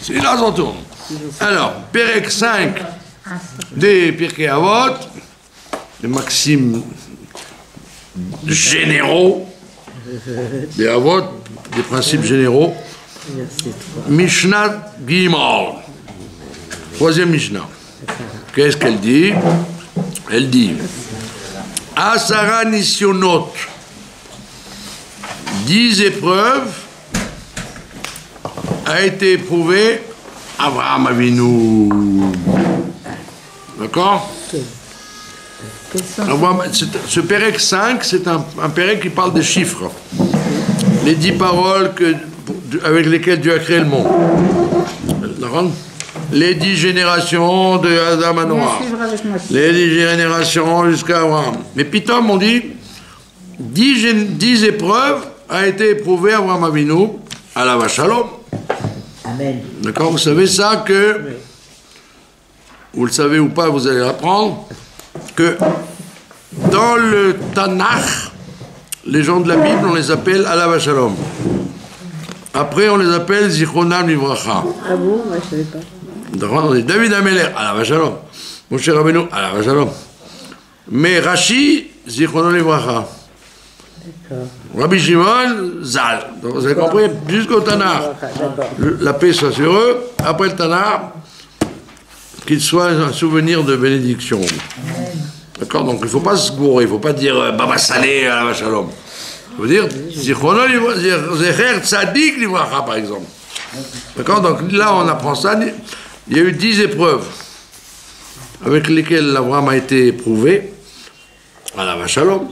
C'est là on tourne. Alors, Pérec 5 des Pirkei Avot, les maximes généraux, des Avot, des principes généraux. Mishnah Gimel, troisième Mishnah. Qu'est-ce qu'elle dit? Elle dit Asara Nisyonot, 10 épreuves a été éprouvé Abraham Avinu. D'accord? Ce Pérec 5, c'est un Pérec qui parle des chiffres. Les 10 paroles avec lesquelles Dieu a créé le monde. Les 10 générations de Adam à Noah. Les 10 générations jusqu'à Abraham. Mais Pitom, on dit 10 épreuves a été éprouvé Abraham Avinu à la Shalom. Amen. D'accord? Vous savez ça que, vous le savez ou pas, vous allez l'apprendre, que dans le Tanakh, les gens de la Bible, on les appelle Alav Shalom. Après, on les appelle Zichronam Livracha. Ah bon? Moi, je ne savais pas. On dit David Ameler, Alav Shalom. Moshe Rabbeinu, Alav Shalom. Mais Rashi, Zichronam Livracha. D'accord. Rabbi Shimon, Zal. Donc, vous avez compris? Jusqu'au Tanakh. La paix soit sur eux. Après le Tanakh, qu'il soit un souvenir de bénédiction. D'accord? Donc il ne faut pas se gourer, il ne faut pas dire Baba Salé à la Shalom. Il faut dire Zichrono Zecher Tzadik Livracha, par exemple. D'accord? Donc là, on apprend ça. Il y a eu 10 épreuves avec lesquelles l'Abraham a été éprouvé à la Shalom.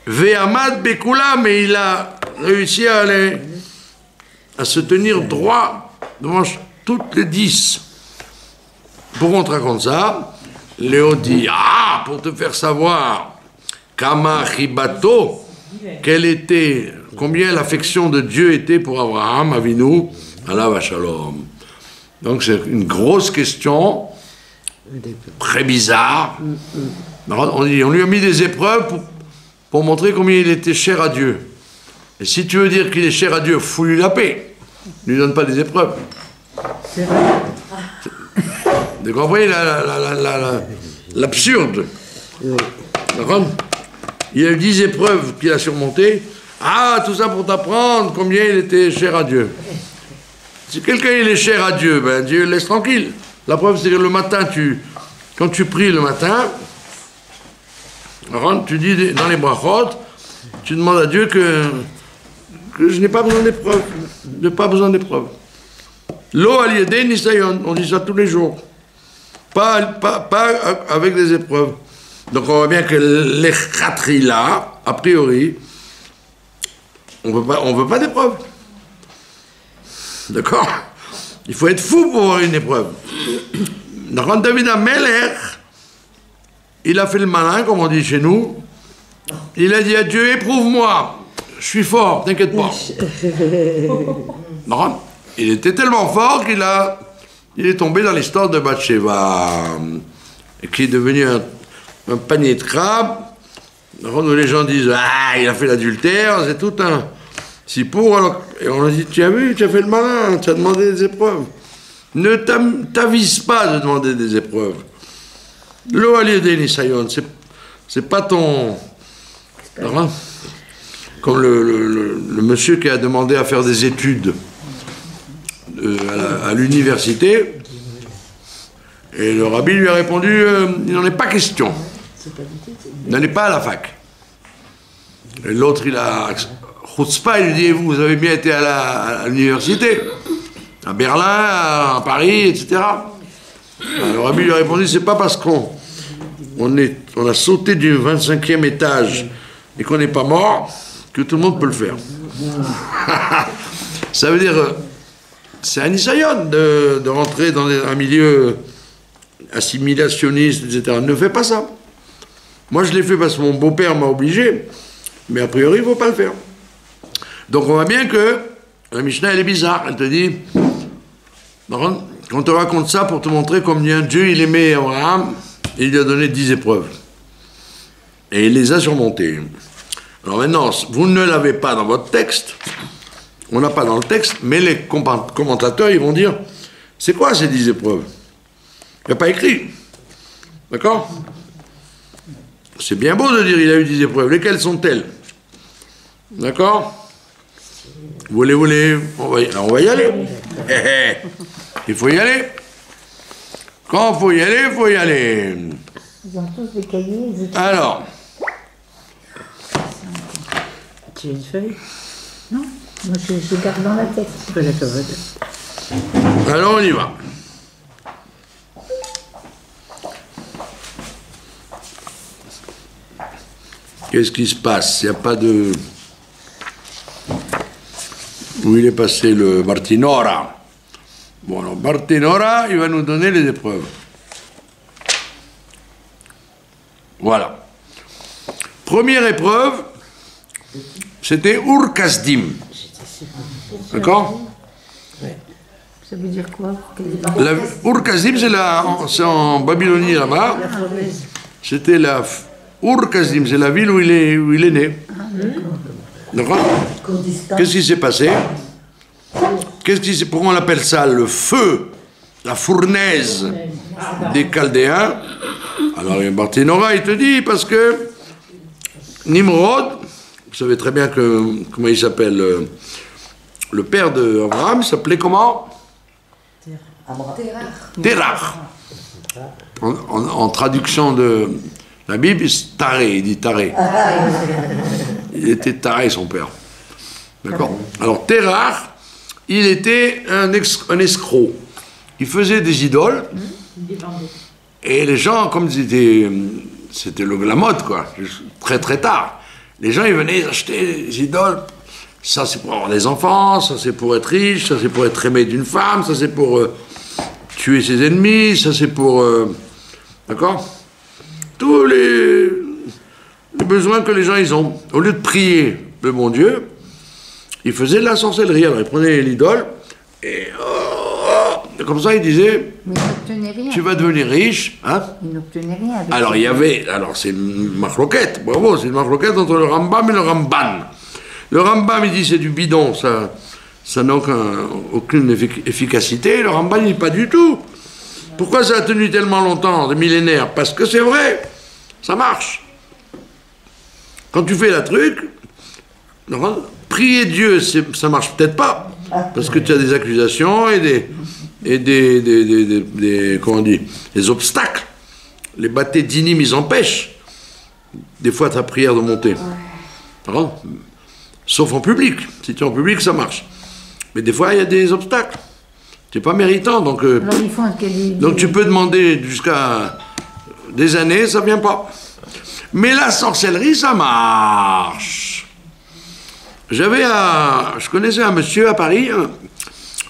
Ve'amad Bekula, mais il a réussi à se tenir droit devant toutes les 10. Pourquoi on te raconte ça? Léo dit, pour te faire savoir, Kama Chibato, combien l'affection de Dieu était pour Abraham, Avinu, Alav Shalom. Donc c'est une grosse question, très bizarre. On lui a mis des épreuves pour montrer combien il était cher à Dieu. Et si tu veux dire qu'il est cher à Dieu, fous-lui la paix. Ne lui donne pas des épreuves. C'est vrai. Vous comprenez l'absurde? Oui. D'accord? Il y a eu 10 épreuves qu'il a surmontées. Tout ça pour t'apprendre combien il était cher à Dieu. Si quelqu'un il est cher à Dieu, ben Dieu le laisse tranquille. La preuve, c'est que le matin, quand tu pries le matin, tu dis dans les brachot, tu demandes à Dieu que je n'ai pas besoin d'épreuves. Je n'ai pas besoin d'épreuves. Lo aliédé nisayon, on dit ça tous les jours. Pas avec des épreuves. Donc on voit bien que les khatrila, a priori, on veut pas d'épreuves. D'accord? Il faut être fou pour avoir une épreuve. Donc quand David Ameler, il a fait le malin, comme on dit chez nous, il a dit à Dieu, éprouve-moi, je suis fort, t'inquiète pas. Non, il était tellement fort qu'il est tombé dans l'histoire de Bathsheba, qui est devenu un panier de crabes, où les gens disent il a fait l'adultère, c'est tout un sipour. Et on a dit tu as vu, tu as fait le malin, tu as demandé des épreuves. Ne t'avise pas de demander des épreuves. Lo aliédé nisayon, c'est pas ton. Comme le monsieur qui a demandé à faire des études à l'université, et le rabbi lui a répondu il n'en est pas question. Il n'en est pas à la fac. Et l'autre, il a chutzpah, il lui dit vous avez bien été à l'université, à Berlin, à Paris, etc. Le rabbi lui a répondu c'est pas parce qu'on a sauté du 25e étage et qu'on n'est pas mort que tout le monde peut le faire. Ça veut dire c'est un nisayon de rentrer dans un milieu assimilationniste, etc. Ne fais pas ça. Moi, je l'ai fait parce que mon beau-père m'a obligé, mais a priori, il ne faut pas le faire. Donc, on voit bien que la Mishnah, elle est bizarre. Elle te dit, on te raconte ça pour te montrer combien Dieu, il aimait Abraham, et il lui a donné 10 épreuves. Et il les a surmontées. Alors maintenant, vous ne l'avez pas dans votre texte, On n'a pas dans le texte, mais les commentateurs, ils vont dire, c'est quoi ces 10 épreuves? Il n'y a pas écrit. D'accord? C'est bien beau de dire il a eu 10 épreuves. Lesquelles sont-elles? D'accord? On va y aller. Il faut y aller. Quand il faut y aller, il faut y aller. Ils ont tous des cahiers. Alors. Tu as une feuille? Non, moi je garde dans la tête. Alors on y va. Qu'est-ce qui se passe? Il n'y a pas de... Où il est passé le Martinora? Bon, alors Martinora, il va nous donner les épreuves. Voilà. Première épreuve, c'était Ur-Kasdim. D'accord? Ça veut dire quoi? Ur-Kasdim, c'est en Babylonie là-bas. C'était la... Ur-Kasdim, c'est la ville où il est né. D'accord? Qu'est-ce qui s'est passé? Pourquoi on appelle ça le feu, la fournaise des Chaldéens? Alors, Barthénora, il te dit, parce que Nimrod, vous savez très bien comment il s'appelle, le père d'Abraham, s'appelait comment? Terach. En traduction de la Bible, c'est taré, il dit taré. Il était taré, son père. D'accord? Alors, Terach, il était un escroc. Il faisait des idoles. Et les gens, comme c'était la mode, quoi, très très tard, les gens, ils venaient acheter des idoles. Ça, c'est pour avoir des enfants, ça, c'est pour être riche, ça, c'est pour être aimé d'une femme, ça, c'est pour tuer ses ennemis, ça, c'est pour... d'accord? Tous les besoins que les gens, ils ont. Au lieu de prier le bon Dieu, ils faisaient de la sorcellerie. Alors, ils prenaient l'idole, et comme ça, ils disaient... Mais ils n'obtenaient rien. Tu vas devenir riche, hein? Ils n'obtenaient rien. Avec Alors, il y avait... Alors, c'est une marloquette, bravo, c'est une marloquette entre le Rambam et le Ramban. Le Rambam, il dit c'est du bidon, ça n'a aucune efficacité. Le Rambam, il dit pas du tout. Pourquoi ça a tenu tellement longtemps, des millénaires? Parce que c'est vrai, ça marche. Quand tu fais la truc, prier Dieu, ça marche peut-être pas, parce que tu as des accusations et comment on dit, des obstacles. Les bâtés d'inim, ils empêchent des fois ta prière de monter. Sauf en public. Si tu es en public, ça marche. Mais des fois, il y a des obstacles. Tu n'es pas méritant, donc tu peux demander jusqu'à des années, ça ne vient pas. Mais la sorcellerie, ça marche. Je connaissais un monsieur à Paris,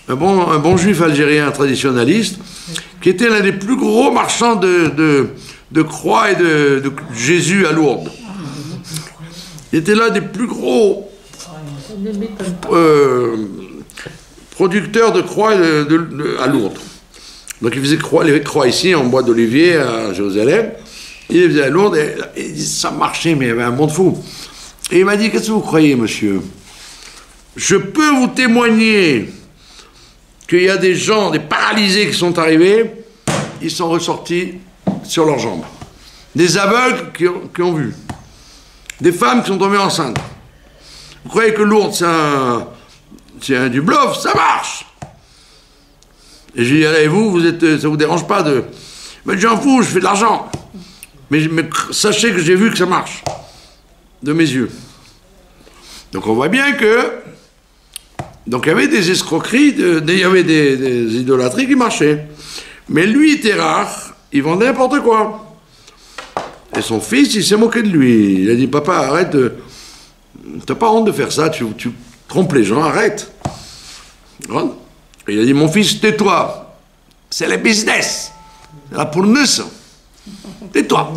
un bon juif algérien traditionnaliste, qui était l'un des plus gros marchands de croix et de Jésus à Lourdes. Il était l'un des plus gros producteurs de croix à Lourdes. Donc il faisait les croix ici, en bois d'olivier, à Jérusalem. Il les faisait à Lourdes, et ça marchait, mais il y avait un monde fou. Et il m'a dit, qu'est-ce que vous croyez, monsieur? Je peux vous témoigner qu'il y a des gens, des paralysés qui sont arrivés, ils sont ressortis sur leurs jambes. Des aveugles qui ont vu. Des femmes qui sont tombées enceintes. Vous croyez que Lourdes, c'est du bluff? Ça marche! Et j'ai dit, allez, ça vous dérange pas de... Mais j'en fous, je fais de l'argent. Mais sachez que j'ai vu que ça marche. De mes yeux. Donc on voit bien que... Donc il y avait des escroqueries, il y avait des idolâtries qui marchaient. Mais lui, Terach, il vendait n'importe quoi. Et son fils, il s'est moqué de lui. Il a dit, papa, arrête de... T'as pas honte de faire ça, tu trompes les gens, arrête. Et il a dit, mon fils, tais-toi. C'est le business. C'est là pour nous. Tais-toi.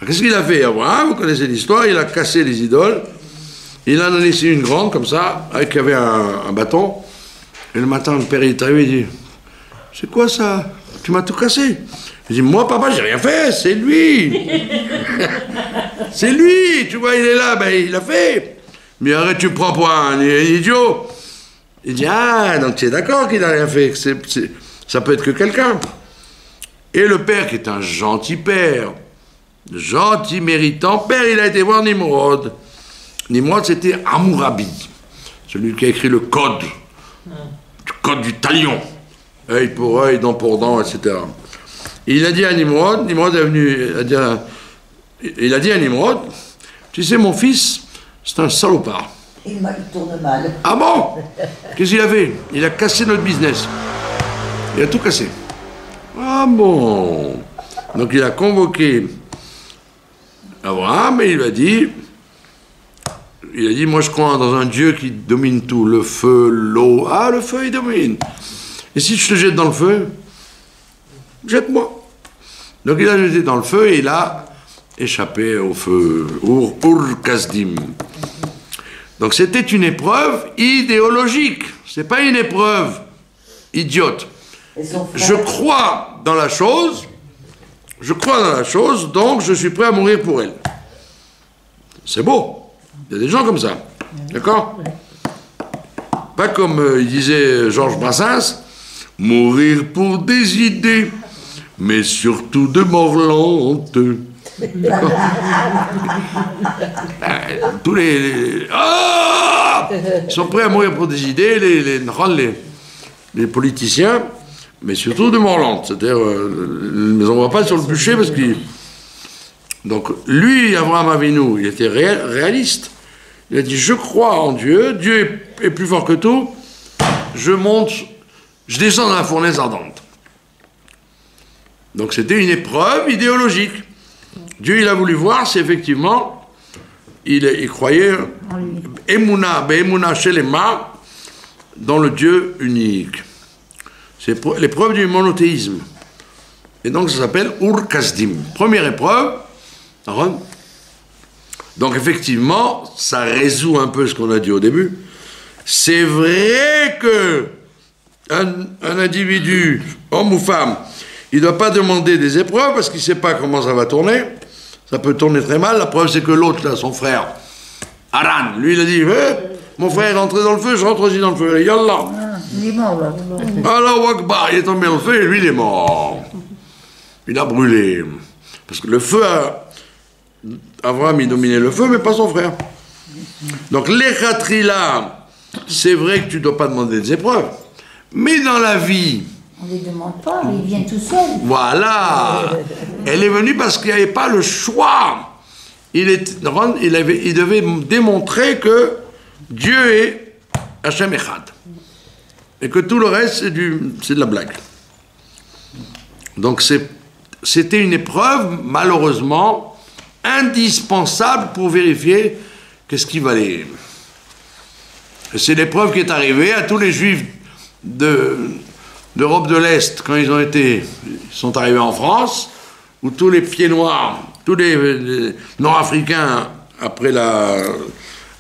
Qu'est-ce qu'il a fait, Abraham? Vous connaissez l'histoire, il a cassé les idoles. Il en a laissé une grande, comme ça, avec avait un bâton. Et le matin, le père, il est arrivé, il dit, c'est quoi ça? Tu m'as tout cassé. Il dit, moi, papa, j'ai rien fait, c'est lui. C'est lui, tu vois, il est là, ben, il l'a fait. Mais arrête, tu me prends pour un idiot. Il dit, ah, donc tu es d'accord qu'il n'a rien fait, ça peut être que quelqu'un. Et le père, qui est un gentil père, gentil, méritant père, il a été voir Nimrod. Nimrod, c'était Hammurabi, celui qui a écrit le code du talion, œil pour œil, dent pour dent, etc. Et il a dit à Nimrod est venu, il a dit à Nimrod, tu sais, mon fils, c'est un salopard. Il tourne mal. Ah bon? Qu'est-ce qu'il a fait? Il a cassé notre business. Il a tout cassé. Ah bon? Donc il a convoqué Abraham et il a dit, moi je crois dans un Dieu qui domine tout, le feu, l'eau. Ah, le feu, il domine. Et si je te jette dans le feu, jette-moi. Donc il a jeté dans le feu et il a échappé au feu. Ur-Kasdim. Donc c'était une épreuve idéologique. C'est pas une épreuve idiote. Je crois dans la chose, donc je suis prêt à mourir pour elle. C'est beau. Il y a des gens comme ça. D'accord? Pas comme il disait Georges Brassens, mourir pour des idées, mais surtout de mort lente. D'accord? Tous ils sont prêts à mourir pour des idées, les politiciens, mais surtout de mort lente. C'est-à-dire, ils ne va pas sur le bûcher parce qu'il... Donc, lui, Abraham Avinu, il était réaliste. Il a dit, je crois en Dieu, Dieu est plus fort que tout, je descends dans la fournaise ardente. Donc, c'était une épreuve idéologique. Dieu, il a voulu voir si effectivement, il croyait Emouna Shelema dans le Dieu unique. C'est l'épreuve du monothéisme. Et donc, ça s'appelle Ur-Kasdim. Première épreuve. Donc, effectivement, ça résout un peu ce qu'on a dit au début. C'est vrai que un individu, homme ou femme, il ne doit pas demander des épreuves parce qu'il ne sait pas comment ça va tourner. Ça peut tourner très mal. La preuve, c'est que l'autre, là, son frère, Aran, lui, il a dit, mon frère est entré dans le feu, je rentre aussi dans le feu. Yallah. Il est mort, là. Allahu Akbar, il est tombé dans le feu et lui, il est mort. Il a brûlé. Parce que le feu, Abraham, il dominait le feu, mais pas son frère. Donc, l'Echatrila, c'est vrai que tu ne dois pas demander des épreuves. Mais dans la vie... On ne les demande pas, ils viennent tout seuls. Voilà. Elle est venue parce qu'il n'y avait pas le choix. Il devait démontrer que Dieu est Hachem Echad. Et que tout le reste, c'est de la blague. Donc c'était une épreuve, malheureusement, indispensable pour vérifier qu'est-ce qui valait. C'est l'épreuve qui est arrivée à tous les Juifs d'Europe de l'Est, quand ils sont arrivés en France, où tous les pieds noirs, tous les nord-africains, après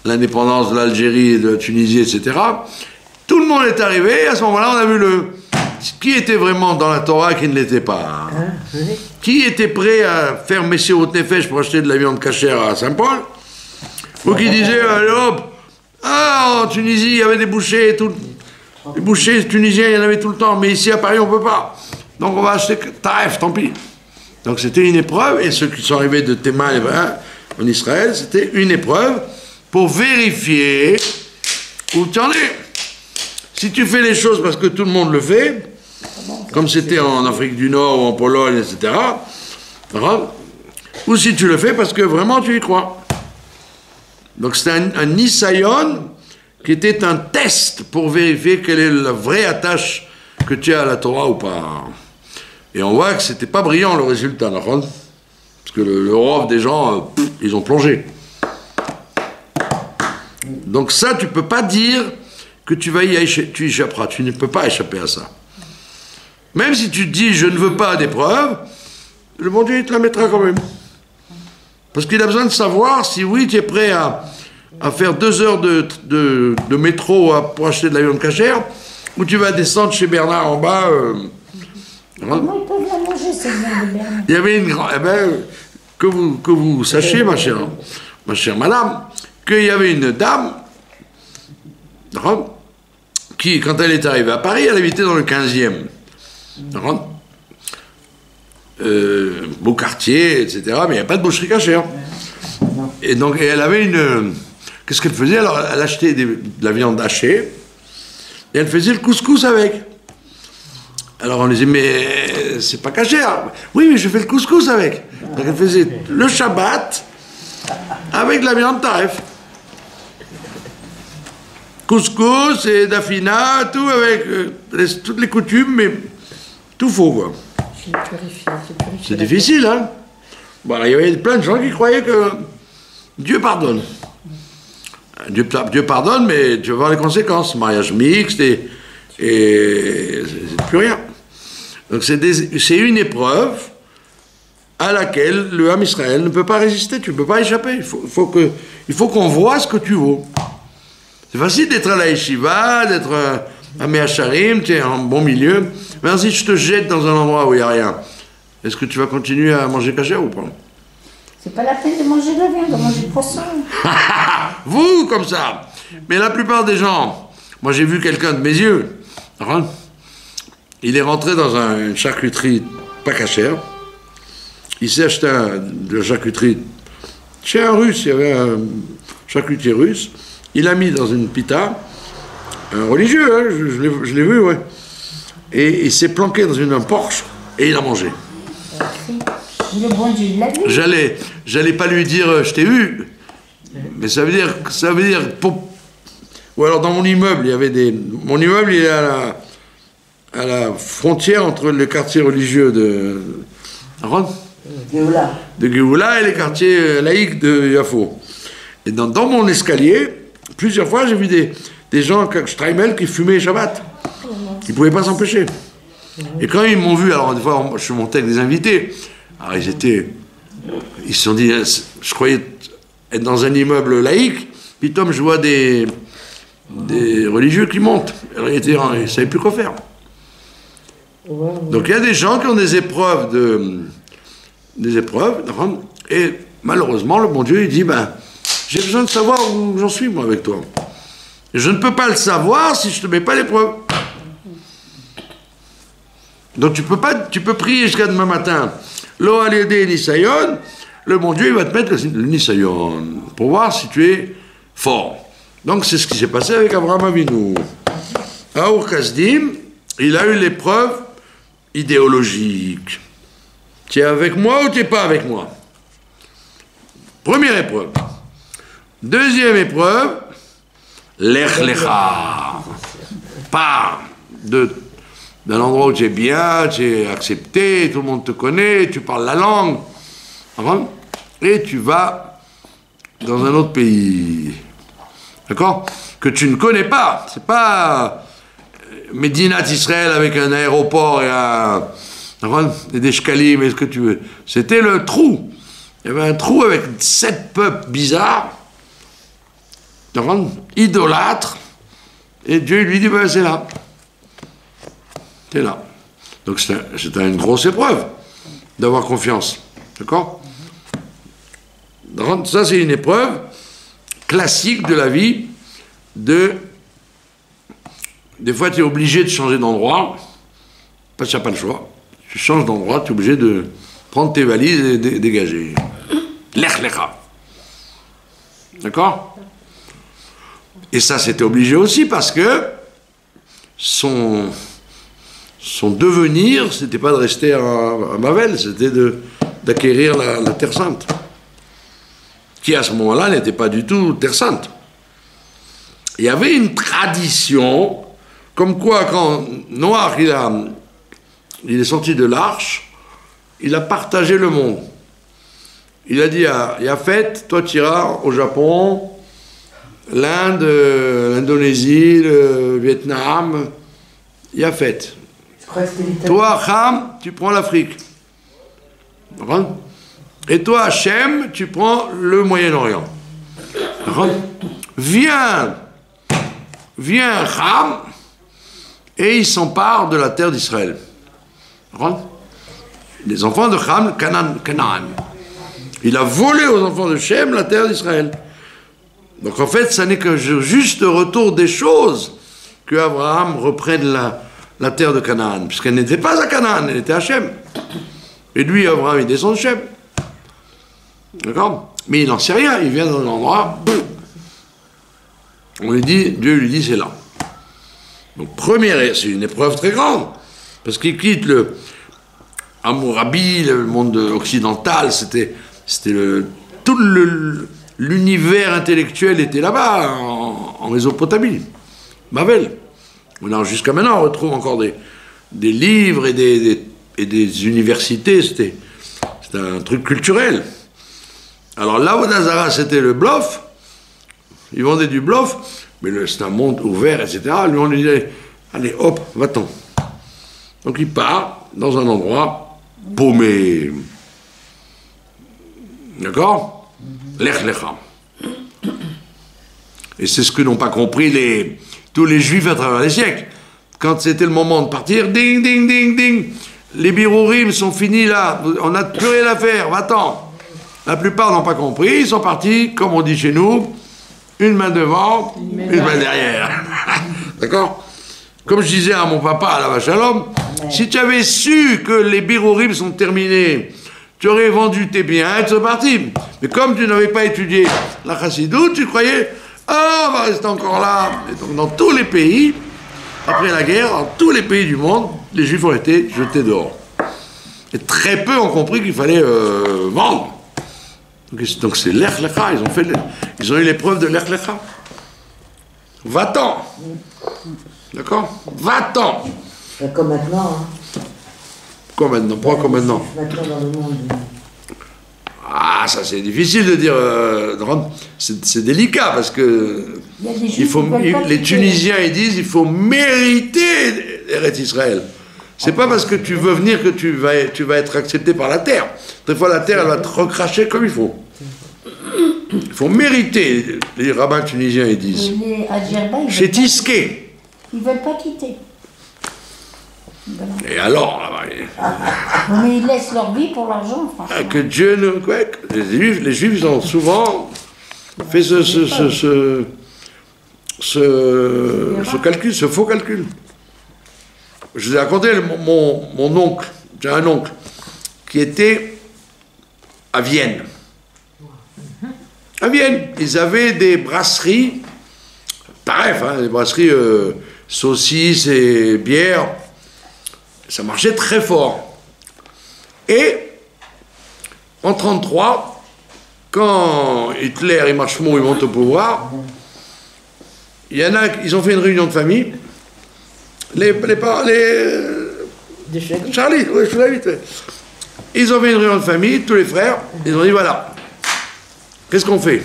l'indépendance de l'Algérie, de la Tunisie, etc., tout le monde est arrivé, et à ce moment-là, on a vu qui était vraiment dans la Torah et qui ne l'était pas. Qui était prêt à faire Messieurs au Nefesh pour acheter de la viande cachère à Saint-Paul, ou qui disait, allez hop, en Tunisie, il y avait des bouchers et tout. Les bouchers tunisiens, il y en avait tout le temps, mais ici à Paris, on ne peut pas. Donc on va acheter Taïf, tant pis. Donc c'était une épreuve, et ceux qui sont arrivés de Théma en Israël, c'était une épreuve pour vérifier où tu en es. Si tu fais les choses parce que tout le monde le fait, comme c'était en Afrique du Nord ou en Pologne, etc., ou si tu le fais parce que vraiment tu y crois. Donc c'était un Nisayon qui était un test pour vérifier quelle est la vraie attache que tu as à la Torah ou pas. Et on voit que c'était pas brillant le résultat, parce que le rov des gens, ils ont plongé. Donc ça, tu peux pas dire que tu échapperas, tu ne peux pas échapper à ça. Même si tu te dis, je ne veux pas d'épreuve, le bon Dieu, il te la mettra quand même. Parce qu'il a besoin de savoir si oui, tu es prêt à faire 2 heures de métro pour acheter de la viande cachère, ou tu vas descendre chez Bernard en bas. Comment ils peuvent la manger, cette viande de Bernard? Il y avait une grande... que vous sachiez, ma chère madame, qu'il y avait une dame qui, quand elle est arrivée à Paris, elle habitait dans le 15e. Beau quartier, etc. Mais il n'y a pas de boucherie cachère. Et donc, elle avait une... Qu'est-ce qu'elle faisait? Alors, elle achetait de la viande hachée et elle faisait le couscous avec. Alors, on lui disait, mais c'est pas cachère. Oui, mais je fais le couscous avec. Donc, elle faisait le Shabbat avec de la viande taref. Couscous et dafina, tout avec toutes les coutumes, mais tout faux, quoi. C'est difficile, hein? Bon, il y avait plein de gens qui croyaient que Dieu pardonne. Dieu pardonne, mais tu vas voir les conséquences. Mariage mixte et c'est plus rien. Donc c'est une épreuve à laquelle le Ham Israël ne peut pas résister. Tu ne peux pas échapper. Il faut qu'on voit ce que tu vaux. C'est facile d'être à la yeshiva, d'être à Mehacharim, tu es en bon milieu. Mais si je te jette dans un endroit où il n'y a rien, est-ce que tu vas continuer à manger cachère ou pas? C'est pas la peine de manger de la viande, de manger du poisson. Vous, comme ça. Mais la plupart des gens, moi j'ai vu quelqu'un de mes yeux, il est rentré dans une charcuterie pas cachère, il s'est acheté de la charcuterie chez un russe, il y avait un charcutier russe, il l'a mis dans une pita, un religieux, hein, je l'ai vu, ouais, et il s'est planqué dans un Porsche et il a mangé. Le bon Dieu l'a vu. J'allais pas lui dire je t'ai vu, mais ça veut dire ou alors dans mon immeuble il y avait mon immeuble il est à la frontière entre le quartier religieux de Géoula et les quartiers laïcs de Yafo. Et dans mon escalier plusieurs fois j'ai vu des gens Streimel qui fumaient Shabbat. Ils pouvaient pas s'empêcher. Et quand ils m'ont vu, alors des fois je suis monté avec des invités. Alors ils se sont dit, je croyais être dans un immeuble laïque, puis Tom, je vois des religieux qui montent. Alors ils ne savaient plus quoi faire. Donc il y a des gens qui ont des épreuves, et malheureusement, le bon Dieu, il dit, j'ai besoin de savoir où j'en suis, moi, avec toi. Et je ne peux pas le savoir si je ne te mets pas l'épreuve. Donc tu peux prier jusqu'à demain matin. Lo alidé nisayon, le bon Dieu il va te mettre le nisayon pour voir si tu es fort. Donc c'est ce qui s'est passé avec Abraham Avinu. À Ur Kasdim, il a eu l'épreuve idéologique. Tu es avec moi ou tu n'es pas avec moi? Première épreuve. Deuxième épreuve, lech lecha. Pars d'un endroit où tu es bien, tu es accepté, tout le monde te connaît, tu parles la langue, et tu vas dans un autre pays, d'accord? Que tu ne connais pas. C'est pas Médinat Israël avec un aéroport et des shkalim et ce que tu veux. C'était le trou. Il y avait un trou avec 7 peuples bizarres, idolâtres, et Dieu lui dit, c'est là. C'est là. Donc c'est une grosse épreuve d'avoir confiance. D'accord? Ça, c'est une épreuve classique de la vie. Des fois, tu es obligé de changer d'endroit. Parce que tu n'as pas le choix. Tu changes d'endroit, tu es obligé de prendre tes valises et dégager. Lech lecha. D'accord? Et ça, c'était obligé aussi parce que son devenir, c'était pas de rester à Bavel, c'était d'acquérir la Terre Sainte, qui à ce moment-là n'était pas du tout Terre Sainte. Il y avait une tradition, comme quoi quand Noach il est sorti de l'arche, il a partagé le monde. Il a dit à Yafet, toi tu iras au Japon, l'Inde, l'Indonésie, le Vietnam, Yafet. Toi, Ham, tu prends l'Afrique. Et toi, Hachem, tu prends le Moyen-Orient. Viens, Ham, et il s'empare de la terre d'Israël. Les enfants de Ham, Canaan. Il a volé aux enfants de Shem la terre d'Israël. Donc en fait, ça n'est que juste retour des choses qu'Abraham reprenne la terre de Canaan, puisqu'elle n'était pas à Canaan, elle était à Shem. Et lui, Abraham, il descend de Shem. D'accord? Mais il n'en sait rien, il vient dans un endroit, boum. Dieu lui dit, c'est là. Donc, c'est une épreuve très grande, parce qu'il quitte le Hammurabi, le monde occidental, tout l'univers intellectuel était là-bas, en Mésopotamie, Babel. Jusqu'à maintenant, on retrouve encore des livres et des universités, c'était un truc culturel. Alors là, au Nazara, c'était le bluff, ils vendaient du bluff, mais c'est un monde ouvert, etc. Lui, on lui disait, allez, hop, va-t'en. Donc il part dans un endroit paumé. D'accord? Lech Lecha. Et c'est ce que n'ont pas compris tous les juifs à travers les siècles. Quand c'était le moment de partir, ding, ding, ding, ding, les birourim sont finis là, on n'a plus rien à faire, va-t'en. La plupart n'ont pas compris, ils sont partis, comme on dit chez nous, une main devant, une main derrière. D'accord? Comme je disais à mon papa, à la vache à l'homme, si tu avais su que les birourim sont terminés, tu aurais vendu tes biens et tu es parti. Mais comme tu n'avais pas étudié la chassidoute, tu croyais, on va rester encore là. Et donc dans tous les pays, après la guerre, dans tous les pays du monde, les juifs ont été jetés dehors. Et très peu ont compris qu'il fallait vendre. Donc c'est l'Ech Lecha, ils ont eu l'épreuve de l'Ech Lecha. Va-t'en. D'accord? Va-t'en. Comme maintenant. Hein. Quoi maintenant? Pourquoi comme maintenant? Maintenant dans le monde. Ah, ça c'est difficile de dire. C'est délicat parce que les Tunisiens ils disent il faut mériter Eretz Israël. C'est pas parce que tu veux venir que tu vas être accepté par la terre. Des fois la terre elle va te recracher comme il faut. Il faut mériter, les rabbins tunisiens ils disent. Chez Tisquet. Ils veulent pas quitter. Voilà. Et alors mais ils laissent leur vie pour l'argent, franchement. Que Dieu nous... Les Juifs ils ont souvent fait ce calcul, ce faux calcul. Je vous ai raconté mon oncle, j'ai un oncle, qui était à Vienne. À Vienne, ils avaient des brasseries, bref, hein, des brasseries saucisses et bières. Ça marchait très fort. Et en 1933, quand Hitler et Marshmallow ils montent au pouvoir, il y en a, ils ont fait une réunion de famille. Charlie, oui, je suis là vite. Ils ont fait une réunion de famille, tous les frères. Ils ont dit voilà, qu'est-ce qu'on fait?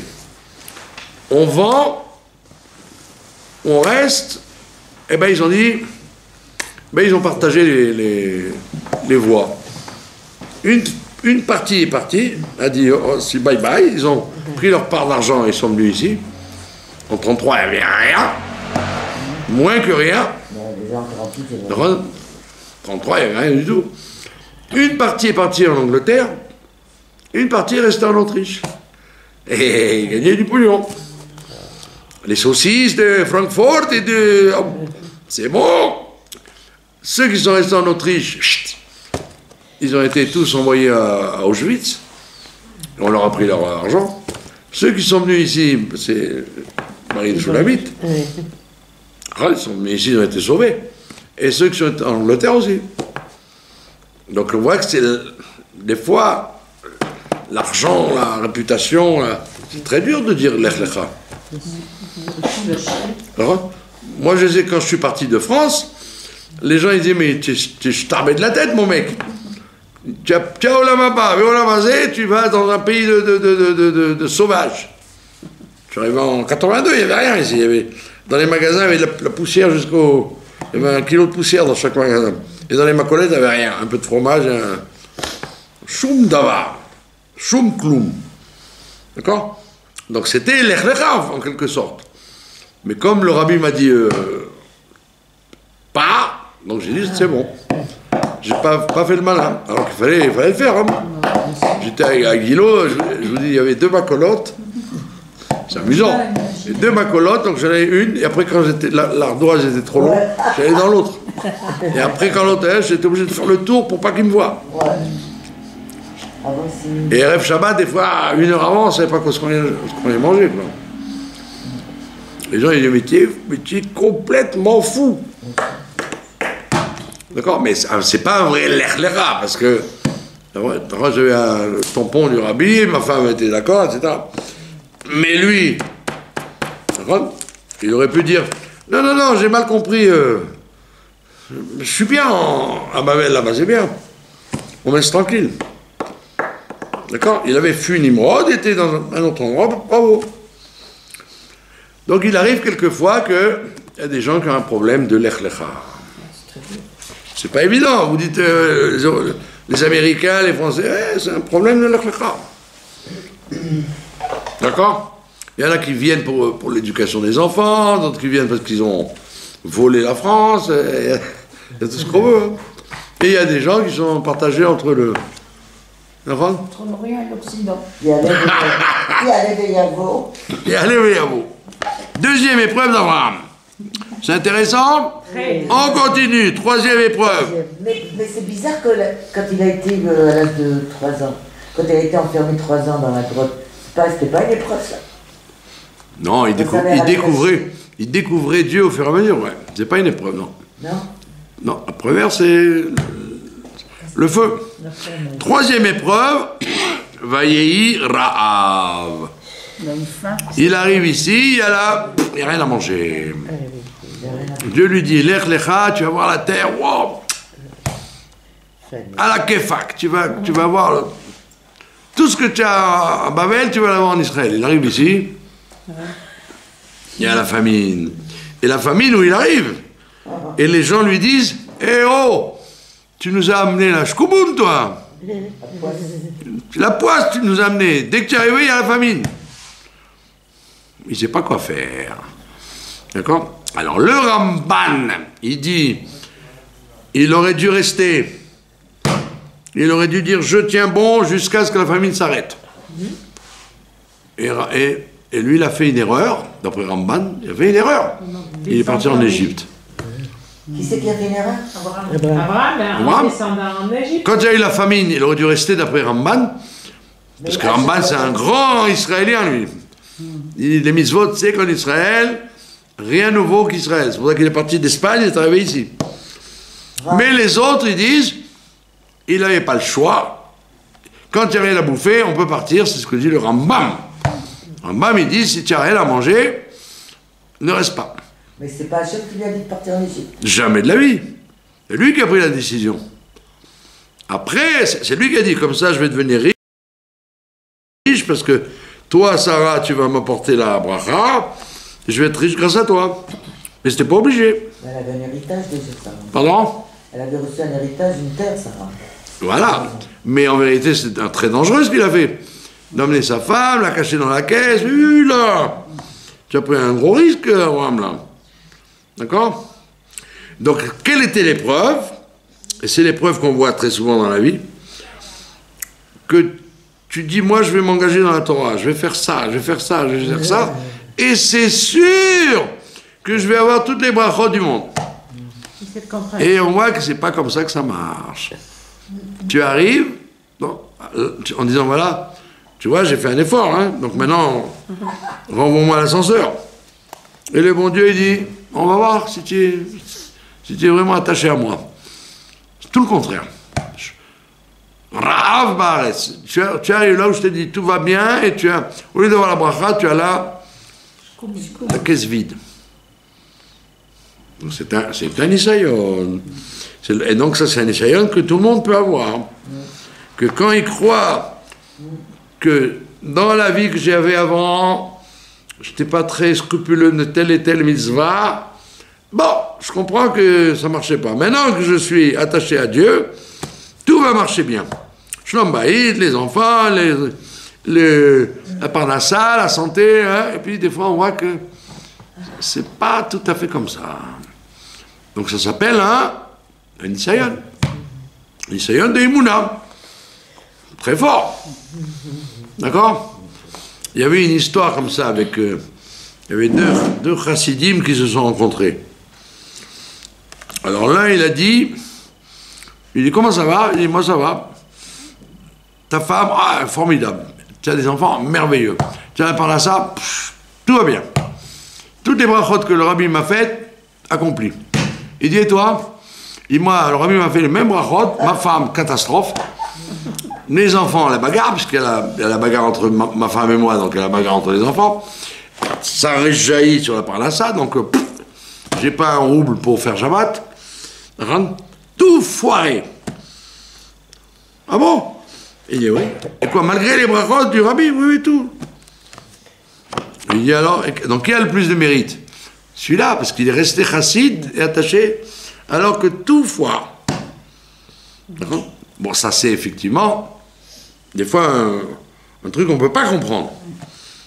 On vend, on reste. Et ben ils ont dit. Ben, ils ont partagé les voix. Une partie est partie, a dit oh, c'est bye bye, ils ont pris leur part d'argent et sont venus ici. En 1933, il n'y avait rien, moins que rien. En 1933, il n'y avait rien du tout. Une partie est partie en Angleterre, une partie est restée en Autriche. Et ils gagnaient du pognon. Les saucisses de Francfort et de... Oh, c'est bon. Ceux qui sont restés en Autriche, chut, ils ont été tous envoyés à Auschwitz. On leur a pris leur argent. Ceux qui sont venus ici, c'est Marie de Choulamite. Ils sont venus ici, ils ont été sauvés. Et ceux qui sont en Angleterre aussi. Donc on voit que c'est des fois l'argent, la réputation, c'est très dur de dire l'Ech Lecha. Moi je sais quand je suis parti de France, les gens ils disaient mais tu t'armais de la tête mon mec. Ciao Olamaba, tu vas dans un pays de sauvages. Je suis arrivé en 82, il n'y avait rien ici. Il y avait, dans les magasins, il y avait de la poussière jusqu'au... Il y avait 1 kilo de poussière dans chaque magasin. Et dans les macolettes, il n'y avait rien. Un peu de fromage, un... Choum davar. Choum kloum. D'accord? Donc c'était l'Ech Lecha, en quelque sorte. Mais comme le rabbi m'a dit pas, donc j'ai dit c'est bon. J'ai pas fait le malin. Alors qu'il fallait le faire. Hein. J'étais à Guillot, je vous dis, il y avait 2 macolottes. C'est amusant. J'ai 2 macolotes, donc j'en ai une, et après, quand l'ardoise était trop longue, j'allais dans l'autre. Et après, quand l'autre est, j'étais obligé de faire le tour pour pas qu'il me voie. Ouais. Et Rêve Shabbat, des fois, 1 heure avant, on ne savait pas ce qu'on allait manger. Quoi. Les gens, ils disaient, mais tu es complètement fou. D'accord, mais c'est pas un vrai l'echlecha, parce que moi j'avais un tampon du rabbi, ma femme était d'accord, etc. Mais lui, d'accord, il aurait pu dire, non, j'ai mal compris, je suis bien à Babel là-bas, c'est bien, on me laisse tranquille. D'accord, il avait fui Nimrod, il était dans un autre endroit, bravo. Donc il arrive quelquefois qu'il y a des gens qui ont un problème de l'echlecha. C'est pas évident, vous dites les Américains, les Français, c'est un problème de l'Afrique. D'accord? Il y en a qui viennent pour l'éducation des enfants, d'autres qui viennent parce qu'ils ont volé la France, il y a tout ce qu'on veut. Et il y a des gens qui sont partagés entre le... Entre l'Orient et l'Occident. Il y a les Yavo. Il y a les Yavo. Deuxième épreuve d'Abraham. C'est intéressant? On continue. 3e épreuve. Mais c'est bizarre que quand il a été à l'âge de 3 ans, quand il a été enfermé 3 ans dans la grotte, c'était pas une épreuve, ça? Non, il découvrait Dieu au fur et à mesure, ouais. C'est pas une épreuve, non. Non? Non, la première, c'est le feu. 3e épreuve, Vayehi Ra'av. Il arrive ici, il n'y a rien à manger. Dieu lui dit, Lech Lecha, tu vas voir la terre, wow. À la Kefak, tu vas voir tout ce que tu as à Babel, tu vas l'avoir en Israël. Il arrive ici, il y a la famine. Et la famine où il arrive, et les gens lui disent, eh oh, tu nous as amené la shkouboun, toi. La poisse, tu nous as amené. Dès que tu es arrivé, il y a la famine. Il ne sait pas quoi faire. D'accord? Alors, le Ramban, il dit, il aurait dû rester. Il aurait dû dire, je tiens bon jusqu'à ce que la famine s'arrête. Et lui, il a fait une erreur, d'après Ramban, il a fait une erreur. Il est parti en Égypte. Qui c'est qui a fait une erreur? Abraham, descendant en Égypte. Quand il y a eu la famine, il aurait dû rester d'après Ramban, parce que Ramban, c'est un grand Israélien, lui. Les mitzvot, c'est qu'en Israël, rien de nouveau qu'Israël. C'est pour ça qu'il est parti d'Espagne, il est arrivé ici. Mais les autres, ils disent, il n'avait pas le choix. Quand il y a rien à bouffer, on peut partir, c'est ce que dit le Rambam. Le Rambam, il dit, si tu n'as rien à manger, ne reste pas. Mais c'est pas Hachem qui lui a dit de partir en Égypte. Jamais de la vie. C'est lui qui a pris la décision. Après, c'est lui qui a dit, comme ça, je vais devenir riche, parce que toi, Sarah, tu vas m'apporter la bracha, et je vais être riche grâce à toi. Mais c'était pas obligé. Mais elle avait un héritage déjà, Sarah. Pardon? Elle avait reçu un héritage d'une terre, Sarah. Voilà. Mais en vérité, c'est très dangereux ce qu'il a fait. D'emmener sa femme, la cacher dans la caisse. Là, tu as pris un gros risque, Abraham, là. D'accord? Donc, quelle était l'épreuve? Et c'est l'épreuve qu'on voit très souvent dans la vie. Que tu dis, moi, je vais m'engager dans la Torah. Je vais faire ça, je vais faire ça, je vais faire ça. Et c'est sûr que je vais avoir toutes les brachot du monde. Et on voit que c'est pas comme ça que ça marche. Tu arrives, bon, en disant, voilà, tu vois, j'ai fait un effort, hein, donc maintenant, renvoie-moi l'ascenseur. Et le bon Dieu, il dit, on va voir si tu es vraiment attaché à moi. C'est tout le contraire. Rav Bares, tu arrives là où je t'ai dit, tout va bien, et tu as, au lieu d'avoir la bracha, tu as la caisse vide. C'est un Nisayon. Et donc ça, c'est un Nisayon que tout le monde peut avoir. Que quand il croit que dans la vie que j'avais avant, je n'étais pas très scrupuleux de telle et telle mitzvah, bon, je comprends que ça ne marchait pas. Maintenant que je suis attaché à Dieu, tout va marcher bien. Shlom Bayit, les enfants, la parnassa, la santé, hein, et puis des fois on voit que c'est pas tout à fait comme ça. Donc ça s'appelle un Nisayon. Un Nisayon de Imuna. Très fort. D'accord? il y avait une histoire comme ça avec... il y avait deux chassidim qui se sont rencontrés. Alors l'un, il dit, comment ça va? Il dit, moi ça va. Ta femme, ah, formidable. Tu as des enfants merveilleux. Tu as par là ça, tout va bien. Toutes les brachot que le rabbi m'a faites, accomplies. Il dit, et toi? Et moi, le rabbi m'a fait les mêmes brachot, ma femme, catastrophe. Les enfants, la bagarre, puisqu'il y a la bagarre entre ma femme et moi, donc il y a la bagarre entre les enfants. Ça réjaillit sur la parnassa, donc j'ai pas un rouble pour faire Shabbat. Tout foiré. Ah bon? Il dit oui. Et quoi, malgré les brachot du rabbi, oui, tout. Il dit alors, donc qui a le plus de mérite? Celui-là, parce qu'il est resté chassid et attaché, alors que tout foire. Bon, ça c'est effectivement, des fois, un truc qu'on ne peut pas comprendre.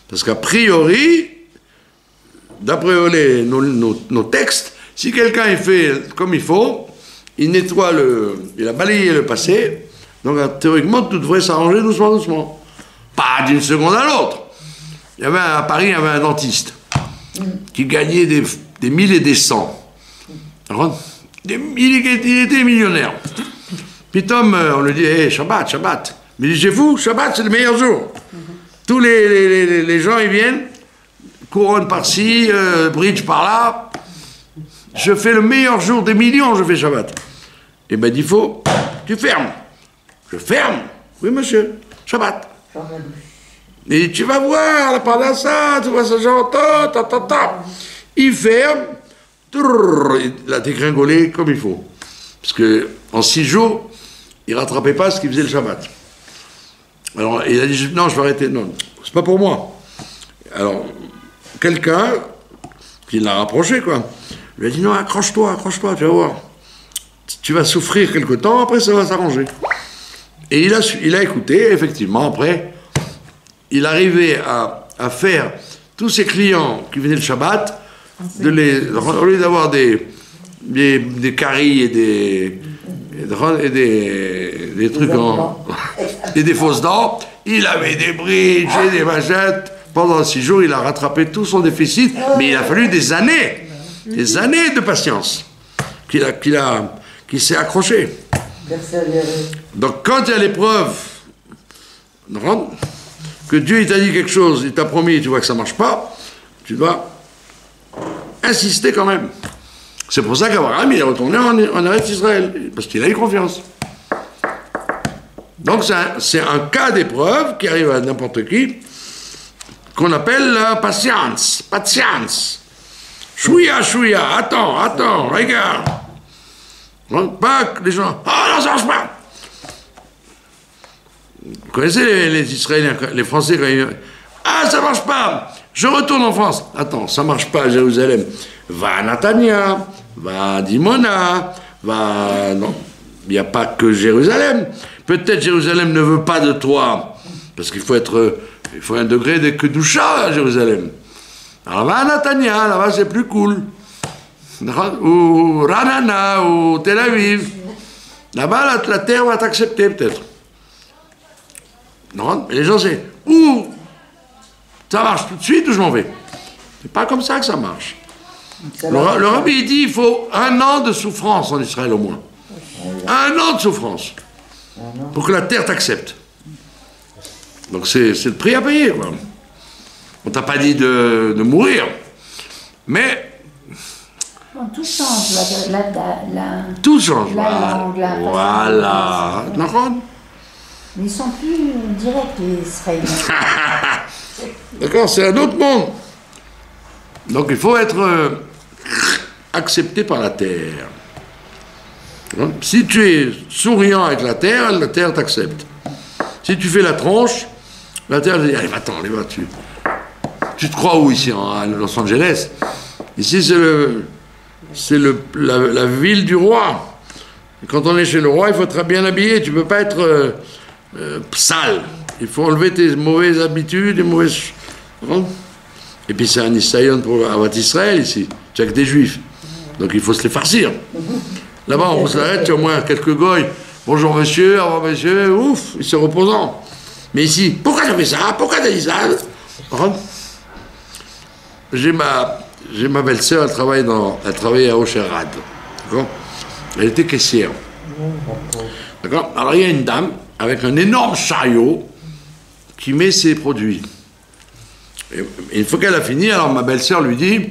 Parce qu'a priori, d'après nos textes, si quelqu'un il fait comme il faut, il nettoie il a balayé le passé, donc théoriquement tout devrait s'arranger doucement, doucement. Pas d'une seconde à l'autre. À Paris, il y avait un dentiste qui gagnait des 1000 et des 100. Il était millionnaire. Puis Tom, on lui dit, hey, Shabbat, Shabbat. Mais il dit, c'est fou, Shabbat, c'est le meilleur jour. Tous les gens, ils viennent, couronne par-ci, bridge par-là. Je fais le meilleur jour des millions, je fais Shabbat. Et ben, il faut, tu fermes. Je ferme. Oui, monsieur, Shabbat. Et tu vas voir, la parnassa, tu vois ça, j'entends, il ferme, il a dégringolé comme il faut. Parce que en 6 jours, il ne rattrapait pas ce qu'il faisait le Shabbat. Alors, il a dit, non, je vais arrêter. Non, c'est pas pour moi. Alors, quelqu'un qui l'a rapproché, quoi, lui a dit, non, accroche-toi, tu vas voir. Tu vas souffrir quelque temps, après ça va s'arranger. Et il a écouté, effectivement, après, il arrivait à faire tous ses clients qui venaient le Shabbat, au lieu d'avoir des caries et des trucs et des fausses dents, il avait des bridges et des machettes. Pendant 6 jours, il a rattrapé tout son déficit, mais il a fallu des années de patience qu'il s'est accroché. Donc quand il y a l'épreuve, que Dieu il t'a dit quelque chose, il t'a promis et tu vois que ça ne marche pas, tu dois insister quand même. C'est pour ça qu'Abraham il est retourné en Eretz Israël, parce qu'il a eu confiance. Donc c'est un cas d'épreuve qui arrive à n'importe qui, qu'on appelle la patience. Chouïa, attends, regarde. Pas que les gens, non, ça marche pas. Vous connaissez les Israéliens, les Français, quand ils... Ah, ça marche pas, je retourne en France. Attends, ça marche pas à Jérusalem. Va à Natania, va à Dimona, va... Non, il n'y a pas que Jérusalem. Peut-être Jérusalem ne veut pas de toi, parce qu'il faut un degré de Kedusha à Jérusalem. Alors va à Natania, là-bas c'est plus cool. Ou Ranana, ou Tel Aviv. Là-bas, la terre va t'accepter peut-être. Non, mais les gens c'est ou ça marche tout de suite ou je m'en vais. C'est pas comme ça que ça marche. Le rabbi il dit il faut 1 an de souffrance en Israël au moins. 1 an de souffrance pour que la terre t'accepte. Donc c'est le prix à payer. Quoi. On t'a pas dit de mourir, mais tout change, tout change. Voilà. D'accord. Mais ils sont plus directs, les Israéliens. D'accord, c'est un autre monde. Donc il faut être accepté par la terre. Si tu es souriant avec la terre t'accepte. Si tu fais la tronche, la terre te dit, allez, va-t'en, allez, va, tu te crois où ici, à Los Angeles? Ici, c'est la ville du roi. Et quand on est chez le roi, il faut être bien habillé. Tu ne peux pas être sale. Il faut enlever tes mauvaises habitudes, Et puis c'est un Isaïon pour Avat Israël ici. Tu n'as que des juifs. Donc il faut se les farcir. Là-bas, on se l'arrête, tu as au moins quelques goy. Bonjour monsieur, au revoir monsieur, ouf, ils sont reposants. Mais ici, pourquoi tu as fait ça? Pourquoi tu as dit ça? J'ai ma belle-sœur, elle travaillait à Ocherad. D'accord? Elle était caissière. D'accord? Alors il y a une dame avec un énorme chariot qui met ses produits. Et une fois qu'elle a fini, alors ma belle-sœur lui dit: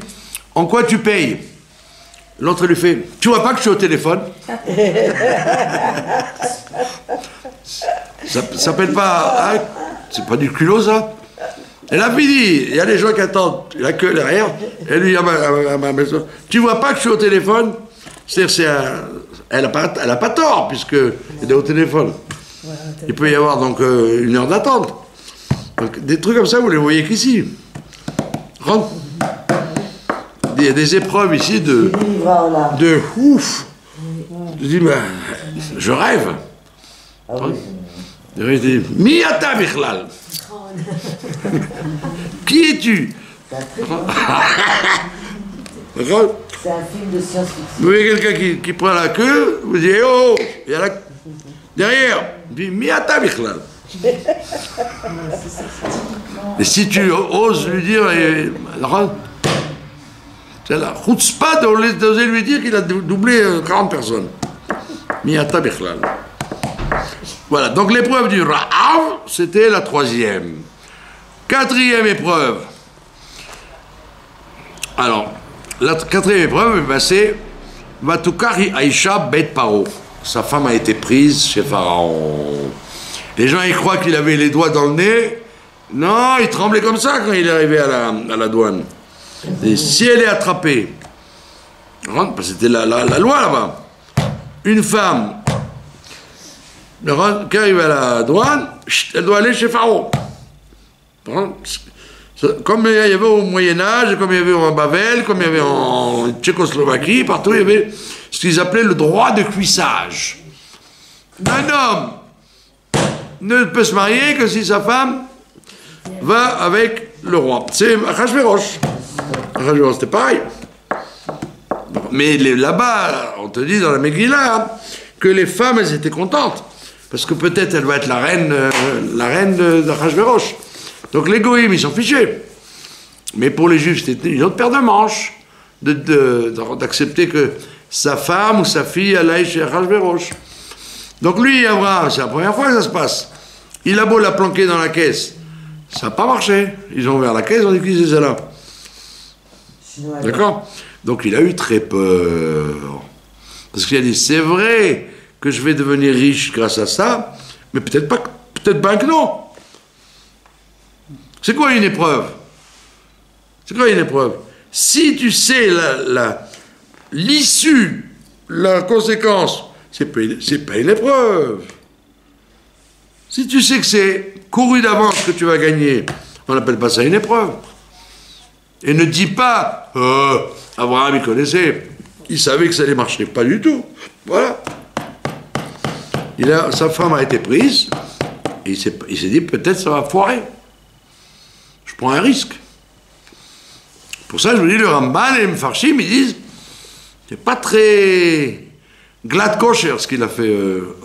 en quoi tu payes? L'autre lui fait: tu vois pas que je suis au téléphone? Ça s'appelle pas... Hein, c'est pas du culot, ça? Elle a fini, il y a des gens qui attendent la queue derrière, elle lui dit à ma belle-sœur: tu vois pas que je suis au téléphone? C'est-à-dire, elle a pas tort, puisqu'elle est au téléphone. Il peut y avoir donc une heure d'attente. Donc, des trucs comme ça, vous les voyez qu'ici. Il y a des épreuves ici de ouf. Je dis, ben, je rêve. Je dis, Miata Bichlal. Qui es-tu? C'est un film de science-fiction. Vous voyez quelqu'un qui prend la queue, vous dites: oh, il y a la... derrière. Il dit: Miata Bichlal. Et si tu oses lui dire, c'est la chutzpah d'oser lui dire qu'il a doublé 40 personnes. Miata Bichlal. Voilà, donc l'épreuve du Ra'av, c'était la 3e. 4e épreuve. Alors, la 4e épreuve, ben, c'est Vatukari Aïcha Bet Paro. Sa femme a été prise chez Pharaon. Les gens, ils croient qu'il avait les doigts dans le nez. Non, il tremblait comme ça quand il est arrivé à la douane. Et si elle est attrapée, parce que c'était la loi là-bas, une femme qui arrive à la douane, elle doit aller chez Pharaon. Comme il y avait au Moyen-Âge, comme il y avait en Bavel, comme il y avait en Tchécoslovaquie, partout il y avait ce qu'ils appelaient le droit de cuissage. Un homme ne peut se marier que si sa femme va avec le roi. C'est Achashverosh. Achashverosh, c'était pareil. Mais là-bas, on te dit dans la Megillah que les femmes, elles étaient contentes. Parce que peut-être elle va être la reine d'Achashverosh. Donc les goïms, ils s'en fichaient. Mais pour les juifs, c'était une autre paire de manches d'accepter que sa femme ou sa fille aille chez Achashverosh. Donc lui, Abraham, c'est la première fois que ça se passe. Il a beau la planquer dans la caisse, ça n'a pas marché. Ils ont ouvert la caisse, on dit qu'ils étaient là. D'accord? Donc il a eu très peur. Parce qu'il a dit: c'est vrai que je vais devenir riche grâce à ça, mais peut-être pas que non. C'est quoi une épreuve? C'est quoi une épreuve? Si tu sais l'issue, la conséquence, c'est pas une épreuve. Si tu sais que c'est couru d'avance que tu vas gagner, on n'appelle pas ça une épreuve. Et ne dis pas: Abraham, il connaissait, il savait que ça allait marcher. Pas du tout. Voilà. Sa femme a été prise, et il s'est dit: peut-être ça va foirer. Je prends un risque. Pour ça, je vous dis, le Ramban et les Mefarshim, ils disent: c'est pas très glad kosher ce qu'il a fait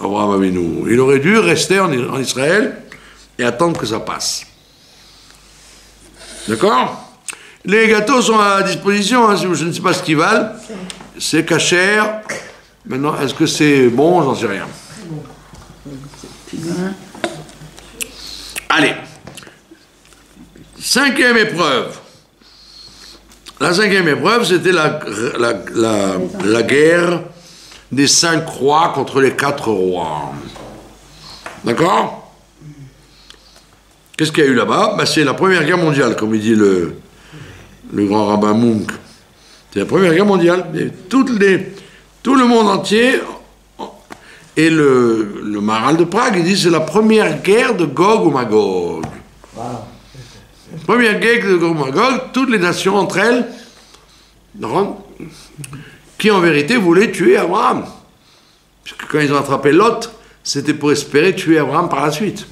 Abraham Avinu. Il aurait dû rester en Israël et attendre que ça passe. D'accord? Les gâteaux sont à disposition, hein, je ne sais pas ce qu'ils valent. C'est cachère. Maintenant, est-ce que c'est bon? J'en sais rien. Allez. 5e épreuve. La 5e épreuve, c'était la guerre des 5 rois contre les 4 rois. D'accord? Qu'est-ce qu'il y a eu là-bas? Ben, c'est la Première Guerre mondiale, comme il dit le grand rabbin Munk. C'est la Première Guerre mondiale. Et tout le monde entier, et le Maharal de Prague, il dit: c'est la première guerre de Gog ou Magog. Wow. Première guerre de Gog ou Magog, toutes les nations entre elles, qui en vérité voulaient tuer Abraham. Parce que quand ils ont attrapé Lot, c'était pour espérer tuer Abraham par la suite.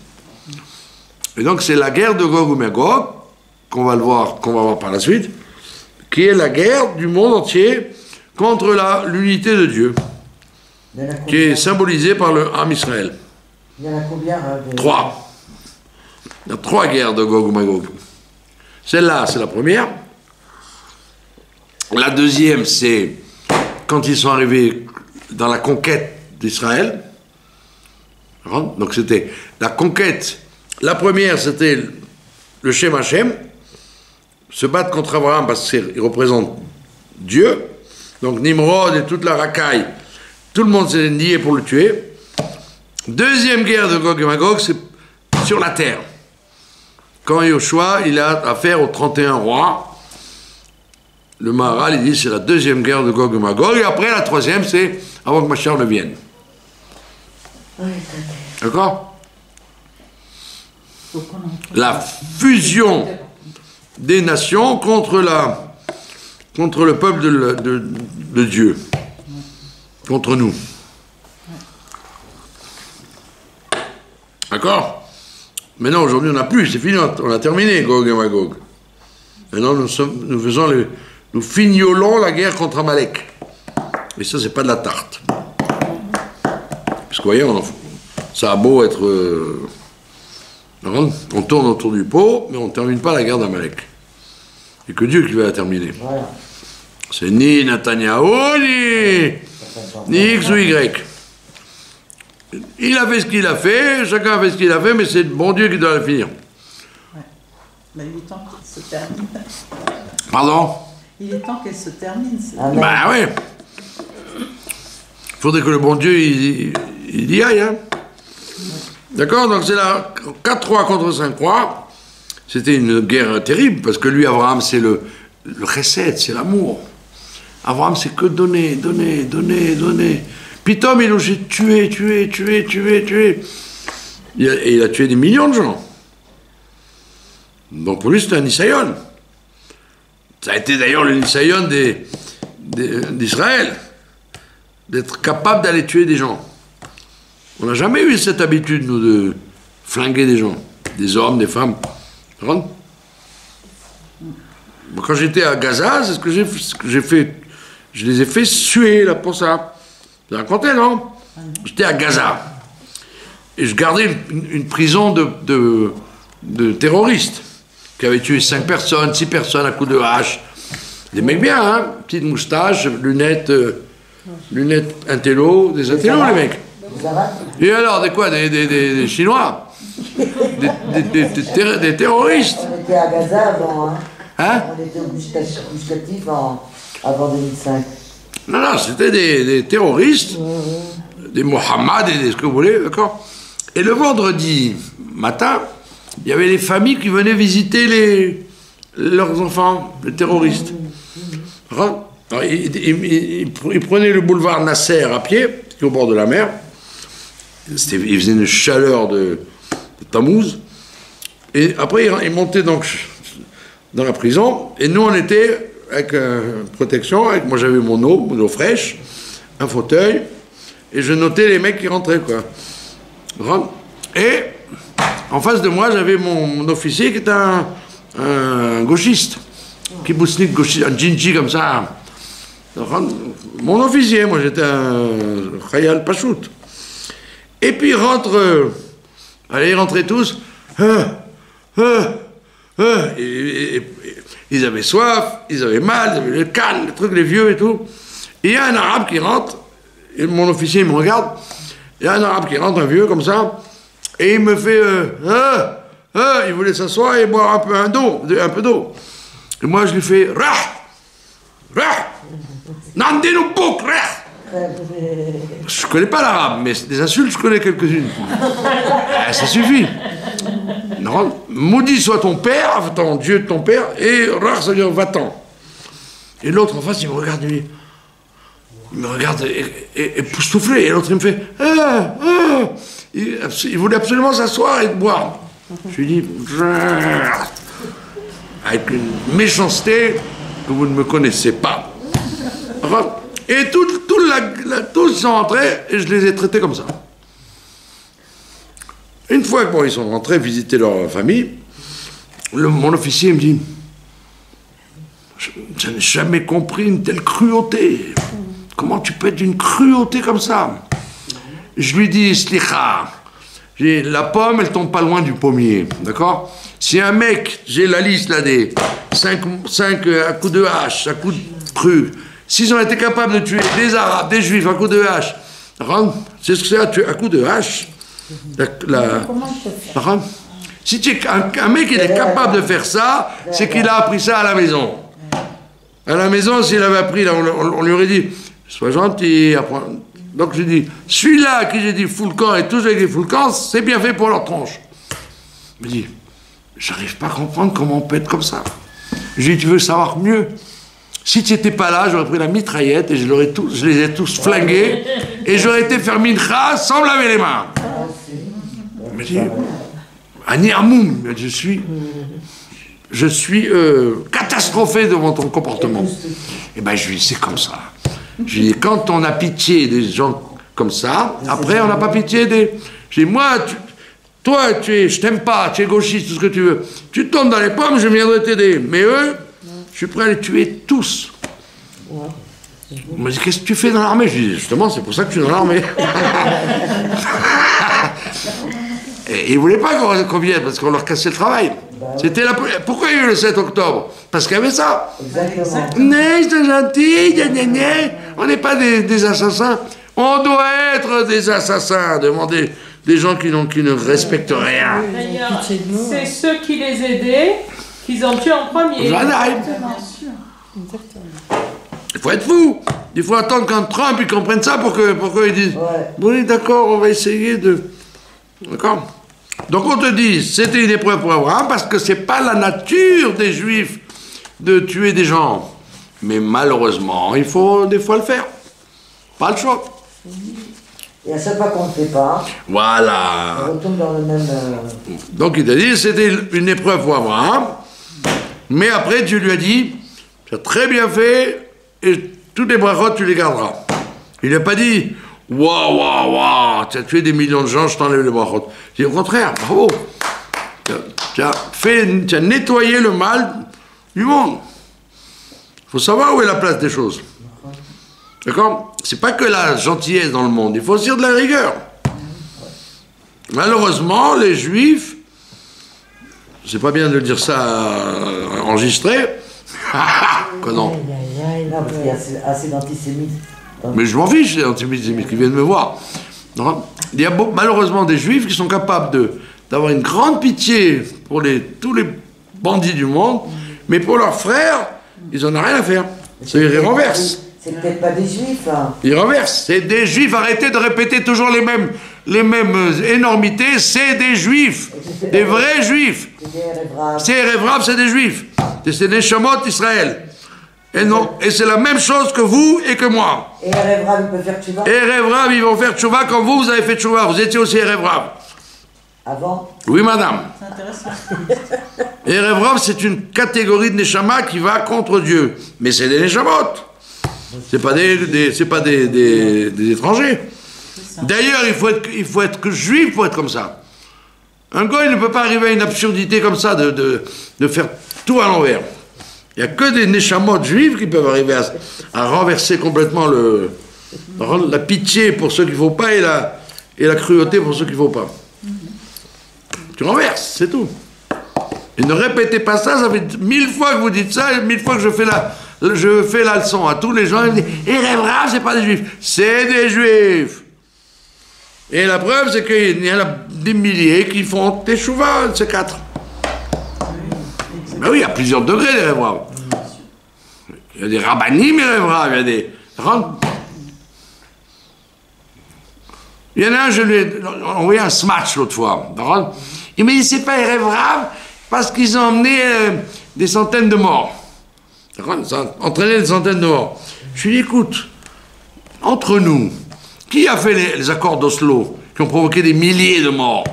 Et donc c'est la guerre de Gog ou Magog, qu'on va voir par la suite, qui est la guerre du monde entier contre l'unité de Dieu, qui est symbolisée par le Ham Israël. Il y en a combien? 3. Il y a 3 guerres de Gog ou Magog. Celle-là, c'est la première. La deuxième, c'est quand ils sont arrivés dans la conquête d'Israël. Donc c'était la conquête. La première, c'était le Shem Hashem, se battre contre Abraham parce qu'il représente Dieu. Donc Nimrod et toute la racaille, tout le monde s'est nié pour le tuer. Deuxième guerre de Gog et Magog, c'est sur la terre. Quand Yoshua, il a affaire aux 31 rois, le Maharal, il dit c'est la deuxième guerre de Gog et Magog, et après la troisième, c'est avant que Mashiach ne vienne. D'accord? La fusion des nations contre le peuple de Dieu, contre nous. D'accord? Maintenant, aujourd'hui, on n'a plus, c'est fini, on a terminé, Gog et Magog. Maintenant, nous fignolons la guerre contre Amalek. Et ça, c'est pas de la tarte. Parce que, vous voyez, ça a beau être... on tourne autour du pot, mais on ne termine pas la guerre d'Amalek. C'est que Dieu qui va la terminer. Voilà. C'est ni Netanyahou, ni X ou Y. Il a fait ce qu'il a fait, chacun a fait ce qu'il a fait, mais c'est le bon Dieu qui doit la finir. Ouais. Mais il est temps qu'elle se termine. Pardon? Il est temps qu'elle se termine. Bah oui. Il faudrait que le bon Dieu, il y aille. Hein. D'accord? Donc c'est là, 4-3 contre 5-3. C'était une guerre terrible, parce que lui, Abraham, c'est le chesed, c'est l'amour. Abraham, c'est que donner, donner, donner, donner. Puis Tom, il a tué. Et il a tué des millions de gens. Donc pour lui, c'était un Nisayon. Ça a été d'ailleurs le Nisayon d'Israël, d'être capable d'aller tuer des gens. On n'a jamais eu cette habitude, nous, de flinguer des gens, des hommes, des femmes. Quand j'étais à Gaza, c'est ce que j'ai fait. Je les ai fait suer, là, pour ça. Vous avez raconté, non? J'étais à Gaza. Et je gardais une prison de terroristes qui avaient tué 5 personnes, 6 personnes à coups de hache. Des mecs bien, hein? Petite moustache, lunettes intello, des intellos, les mecs. Et alors, des Chinois? Des terroristes. On était à Gaza avant, hein? On était au gustatif avant 2005. Non, c'était des terroristes, des Mohammed et ce que vous voulez, d'accord? Et le vendredi matin, il y avait les familles qui venaient visiter leurs enfants, les terroristes. Alors, ils prenaient le boulevard Nasser à pied, qui est au bord de la mer. Il faisait une chaleur de Tammuz. Et après, ils montaient donc dans la prison. Et nous, on était avec protection. Moi, j'avais mon eau fraîche, un fauteuil. Et je notais les mecs qui rentraient, quoi. Et en face de moi, j'avais mon officier qui était un gauchiste. Kibbutznik gauchiste, un djinji comme ça. Mon officier, moi, j'étais un Khayal Pachout. Et puis, ils rentraient tous. Ils avaient soif, ils avaient mal, ils avaient le calme, les trucs, les vieux et tout. Et il y a un arabe qui rentre, et mon officier, il me regarde. Il y a un arabe qui rentre, un vieux comme ça, et il me fait il voulait s'asseoir et boire un peu d'eau. Et moi, je lui fais Nandinu Bouk, Je connais pas l'arabe, mais des insultes, je connais quelques-unes. Ça suffit. Non, maudit soit ton père, ton Dieu de ton père, et rare, ça veut dire va-t'en. Et l'autre en face, il me regarde époustouflé, et l'autre il me fait il voulait absolument s'asseoir et boire. Je lui dis avec une méchanceté que vous ne me connaissez pas. Et tous sont rentrés et je les ai traités comme ça. Une fois que ils sont rentrés visiter leur famille, mon officier me dit je n'ai jamais compris une telle cruauté. Comment tu peux être d'une cruauté comme ça? Je lui dis slicha. La pomme, elle tombe pas loin du pommier, d'accord? Si un mec, j'ai la liste là des 5 à coups de hache, à coups de cru, s'ils ont été capables de tuer des Arabes, des Juifs à coups de hache, c'est ce que c'est à tuer à coups de hache. Comment je peux faire? Si tu es un mec qui est capable de faire ça, c'est qu'il a appris ça à la maison. À la maison, s'il avait appris, là, on lui aurait dit, sois gentil, apprends. Donc je dis, celui-là à qui j'ai dit full camp et tous les full camp, c'est bien fait pour leur tronche. Il me dit, j'arrive pas à comprendre comment on peut être comme ça. Je lui dis, tu veux savoir mieux? Si tu n'étais pas là, j'aurais pris la mitraillette et je les ai tous flingués et j'aurais été faire mincha sans me laver les mains. Il me dit, Ani Amoum, je suis catastrophé devant ton comportement. Et ben je lui dis, c'est comme ça. Je lui dis, quand on a pitié des gens comme ça, après on n'a pas pitié des... Je dis, moi, toi, je t'aime pas, tu es gauchiste, tout ce que tu veux. Tu tombes dans les pommes, je viendrai t'aider. Mais eux, je suis prêt à les tuer tous. On me dit, qu'est-ce que tu fais dans l'armée? Je lui dis, justement, c'est pour ça que je suis dans l'armée. Et ils ne voulaient pas qu'on vienne, parce qu'on leur cassait le travail. C'était Pourquoi il y a eu le 7 octobre? Parce qu'il y avait ça. Exactement. Mais c'est gentil, on n'est pas des assassins. On doit être des assassins devant des gens qui ne respectent rien. D'ailleurs, c'est ceux qui les aidaient qu'ils ont tué en premier. Il faut être fou. Il faut attendre quand Trump il comprenne ça pour qu'ils disent oui, d'accord, on va essayer de... D'accord? Donc on te dit, c'était une épreuve pour Abraham parce que c'est pas la nature des Juifs de tuer des gens. Mais malheureusement, il faut des fois le faire. Pas le choix. Et à chaque fois qu'on ne le fait pas, voilà. on retombe dans le même... Donc il t'a dit, c'était une épreuve pour Abraham. Mais après, tu lui as dit, tu as très bien fait, et toutes les brachot, tu les garderas. Il n'a pas dit, waouh, tu as tué des millions de gens, je t'enlève les brachot. Il dit au contraire, bravo. Tu as nettoyé le mal du monde. Il faut savoir où est la place des choses. D'accord? C'est pas que la gentillesse dans le monde, il faut aussi de la rigueur. Malheureusement, les Juifs, c'est pas bien de dire ça enregistré. Quoi non? Non, parce qu'il y a assez d'antisémites. Mais je m'en fiche des antisémites qui viennent me voir. Il y a malheureusement des Juifs qui sont capables d'avoir une grande pitié pour tous les bandits du monde, mais pour leurs frères, ils n'en ont rien à faire. Ils renversent. C'est peut-être pas des Juifs. Hein. Ils renversent. C'est des Juifs. Arrêtez de répéter toujours les mêmes énormités. C'est des Juifs. Des vrais Juifs. C'est Erev, c'est des Juifs. C'est des Shamot Israël. Et non. Et c'est la même chose que vous et que moi. Et Erev Rav, il peut faire tchouva? Erev Rav, ils vont faire tchouva quand vous avez fait tchouva. Vous étiez aussi Erev Rav. Avant? Oui, madame. C'est intéressant. Erev Rav, c'est une catégorie de Neshama qui va contre Dieu. Mais c'est des Neshamot. C'est pas des étrangers. D'ailleurs, il faut être que juif pour être comme ça. Un gars, il ne peut pas arriver à une absurdité comme ça de faire tout à l'envers. Il n'y a que des neshamot juifs qui peuvent arriver à renverser complètement la pitié pour ceux qu'il ne faut pas et la cruauté pour ceux qu'il ne faut pas. Tu renverses, c'est tout. Et ne répétez pas ça, ça fait 1000 fois que vous dites ça, et 1000 fois que je fais la leçon à tous les gens, ils me disent, Erev Rav, c'est pas des juifs, c'est des juifs. Et la preuve, c'est qu'il y en a des milliers qui font teshuva, ces 4. Ben oui, il y a plusieurs degrés d'Erev Rav. Il y a des rabbanim Erev Rav, il y a des... Il y en a un, je lui ai envoyé un smash l'autre fois. Il m'a dit, c'est pas Erev Rav, parce qu'ils ont emmené des centaines de morts. Ils ont entraîné des centaines de morts. Je lui ai dit, écoute, entre nous, qui a fait les accords d'Oslo, qui ont provoqué des milliers de morts?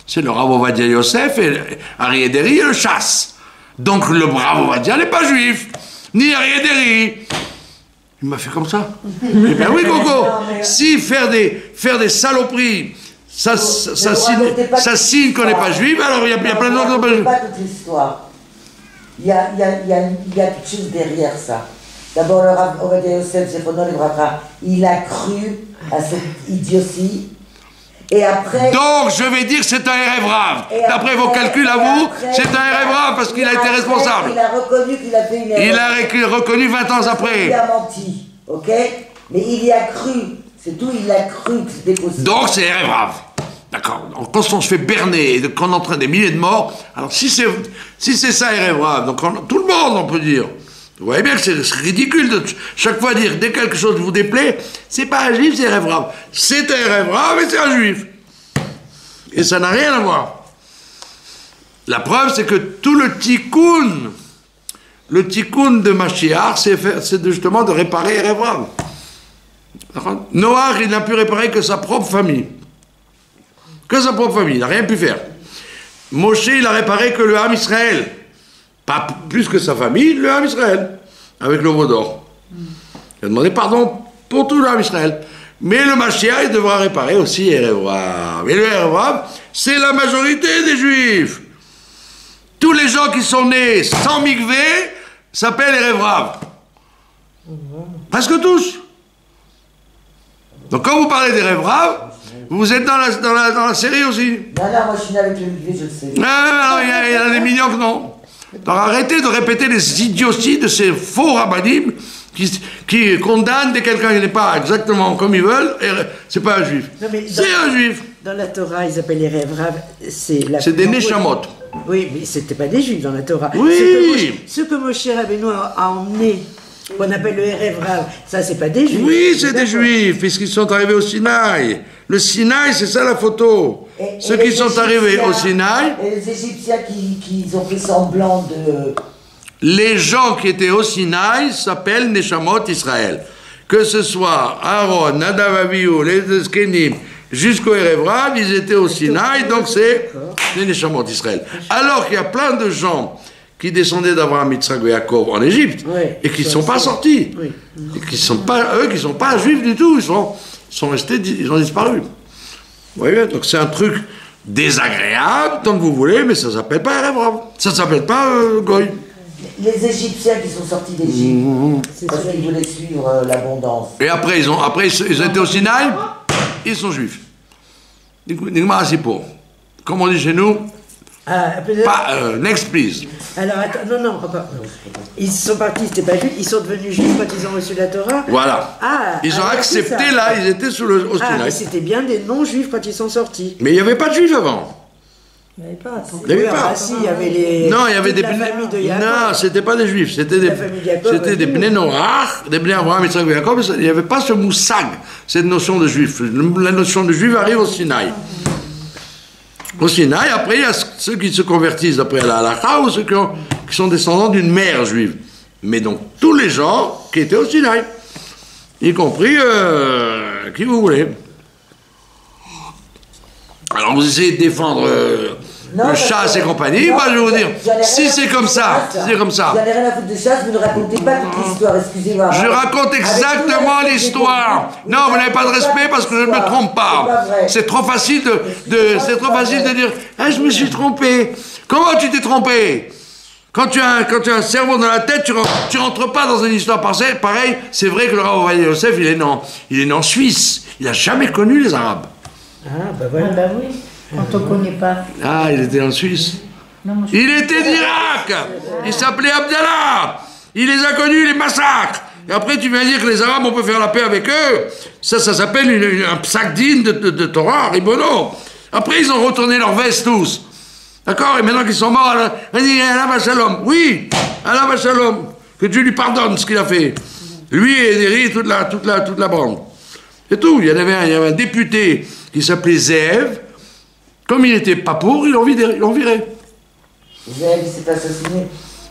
C'est le Rav Ovadia Yosef et Ari Ederi et le Chasse. Donc le brave Ovadia n'est pas juif, ni Ari Ederi. Il m'a fait comme ça. Eh bien oui, Coco, si faire des saloperies, ça signe qu'on n'est pas juif, alors il y a plein d'autres qui ne sont pas juifs. Pas toute l'histoire. Il y a quelque chose derrière ça. D'abord, le Rav Ovadia Yosef, Zechrono Livracha, il a cru à cette idiotie. Et après... Donc, je vais dire que c'est un Erev Rav. D'après vos calculs à vous, c'est un Erev Rav parce qu'il a été responsable. Il a reconnu qu'il a fait une erreur. Il a reconnu 20 ans après. Il a menti, ok? Mais il y a cru. C'est tout, il a cru que c'était possible. Donc, c'est Erev Rav. D'accord. Donc, quand on se fait berner et qu'on entraîne des milliers de morts, alors si c'est ça Erev Rav, donc tout le monde, on peut dire. Vous voyez bien que c'est ridicule de chaque fois dire dès que quelque chose vous déplaît, c'est pas un juif, c'est un Erev Rav. C'est un Erev Rav, mais c'est un juif. Et ça n'a rien à voir. La preuve, c'est que tout le tikkun de Mashiach, c'est justement de réparer Erev Rav. Noach, il n'a pu réparer que sa propre famille. Que sa propre famille, il n'a rien pu faire. Moshe, il a réparé que le Ham Israël. Pas plus que sa famille, le Ham Israël, avec le veau d'or. Il a demandé pardon pour tout le Ham Israël. Mais le Mashiach, il devra réparer aussi Erev Rav. Et le Erev Rav, c'est la majorité des Juifs. Tous les gens qui sont nés sans mikvé s'appellent Erev Rav. Presque tous. Donc quand vous parlez d'Erev Rav, vous êtes dans la série aussi. Non, moi je suis né avec le mikvé, je le sais. Non, il y en a des millions que non. Donc arrêtez de répéter les idioties de ces faux rabbinim qui condamnent dès quelqu'un qui n'est pas exactement comme ils veulent, c'est pas un juif. C'est un juif. Dans la Torah, ils appellent les rêves raves. C'est des neshamot. Oui, mais c'était pas des juifs dans la Torah. Oui. Ce que Moshe Rabbeinu a emmené, qu'on appelle le rêve rave, ça c'est pas des juifs. Oui, c'est des juifs, puisqu'ils sont arrivés au Sinaï. Le Sinaï, c'est ça la photo. Ceux qui sont arrivés au Sinaï. Et les Égyptiens qui ont fait semblant de... Les gens qui étaient au Sinaï s'appellent Neshamot Israël. Que ce soit Aaron, Nadav Avihu, les Eskenim, jusqu'au Erev Rav, ils étaient au Sinaï, donc c'est les Neshamot Israël. Alors qu'il y a plein de gens qui descendaient d'Abraham, Yitzhak et Yaakov en Égypte, et qui ne sont pas sortis. Et qui sont pas juifs du tout, ils sont restés, ils ont disparu. Vous voyez, donc c'est un truc désagréable, tant que vous voulez, mais ça ne s'appelle pas Erev Rav. Ça ne s'appelle pas Goy. Les Égyptiens qui sont sortis d'Égypte, parce qu'ils voulaient suivre l'abondance. Et après, ils étaient au Sinaï, ils sont juifs. Comme on dit chez nous, next please. Alors, attends, non, encore. Ils sont partis, c'était pas juifs, ils sont devenus juifs quand ils ont reçu la Torah. Voilà. Ils ont accepté là, ils étaient au Sinaï. Mais c'était bien des non-juifs quand ils sont sortis. Mais il n'y avait pas de juifs avant. Il n'y avait pas. Il n'y avait pas. Si, il y avait les... Non, il y avait des... la famille de Yaakov. Non, c'était pas des juifs, c'était des Bnei Noach, des Bnei Abraham, Yitzhak et Yaakov. Il n'y avait pas ce moussag, cette notion de juif. La notion de juif arrive au Sinaï. Au Sinaï, après, il y a ceux qui se convertissent après à la halakha ou ceux qui sont descendants d'une mère juive. Mais donc, tous les gens qui étaient au Sinaï, y compris qui vous voulez. Alors, vous essayez de défendre le chasse et compagnie. Moi, je vais vous dire, si c'est comme ça, Vous n'avez rien à foutre de chasse, vous ne racontez pas toute l'histoire, excusez-moi. Je raconte exactement l'histoire. Non, vous n'avez pas de respect parce que je ne me trompe pas. C'est trop facile de dire « Ah, je me suis trompé ». Comment tu t'es trompé? Quand tu as un cerveau dans la tête, tu rentres pas dans une histoire pareille. C'est vrai que le Rav Ovadia Yosef, il est né en Suisse. Il n'a jamais connu les Arabes. Ah, bah voilà. Ah, bah oui, quand on ne connaît pas. Ah, il était en Suisse. Non, Il était d'Irak. Il s'appelait Abdallah. Il les a connus, les massacres. Et après, tu viens dire que les Arabes, on peut faire la paix avec eux. Ça s'appelle un psak din de Torah, ribono. Après, ils ont retourné leur veste tous. D'accord? Et maintenant qu'ils sont morts, on dit Allah Shalom. Oui, Allah Shalom. Que Dieu lui pardonne ce qu'il a fait. Lui et Neri, toute la bande. C'est tout. Il y avait un député qui s'appelait Zev. Comme il n'était pas pour, ils l'ont viré. Zev, il s'est assassiné.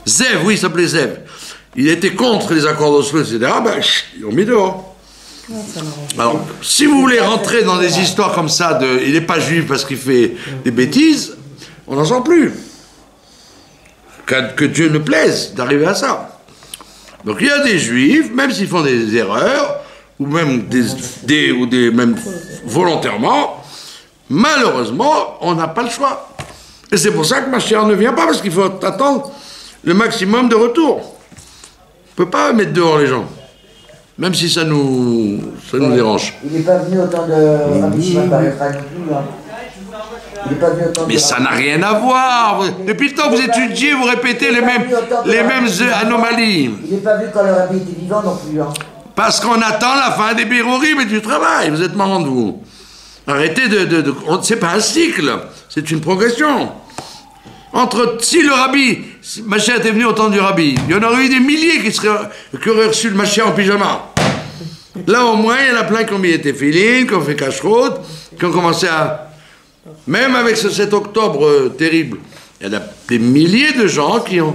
Zev, oui, il s'appelait Zev. Il était contre les accords d'Oslo, etc. Ben, ils l'ont mis dehors. Alors, si vous voulez rentrer dans des histoires comme ça, il n'est pas juif parce qu'il fait des bêtises, on n'en sort plus. Que Dieu ne plaise d'arriver à ça. Donc il y a des juifs, même s'ils font des erreurs, ou même même volontairement, malheureusement, on n'a pas le choix. Et c'est pour ça que Mashiach ne vient pas, parce qu'il faut attendre le maximum de retour. On ne peut pas mettre dehors les gens. même si ça nous dérange. Il n'est pas venu autant de Rabbi Shimon Bar Yochai non plus. Hein. Il n'est pas venu autant de... Mais ça n'a rien à voir. Depuis le temps que vous étudiez, vous répétez les mêmes anomalies. Il n'est pas vu quand le Rabbi était vivant non plus. Hein. Parce qu'on attend la fin des Birurim et du travail. Vous êtes marrant de vous. Arrêtez c'est pas un cycle, c'est une progression. Si le Rabbi, si Mashiach était venu au temps du Rabbi, il y en aurait eu des milliers qui auraient reçu le Mashiach en pyjama. Là, au moins, il y en a plein qui ont mis des téphilines, qui ont fait cache-route, qui ont commencé à... Même avec ce 7 octobre terrible, il y a des milliers de gens qui ont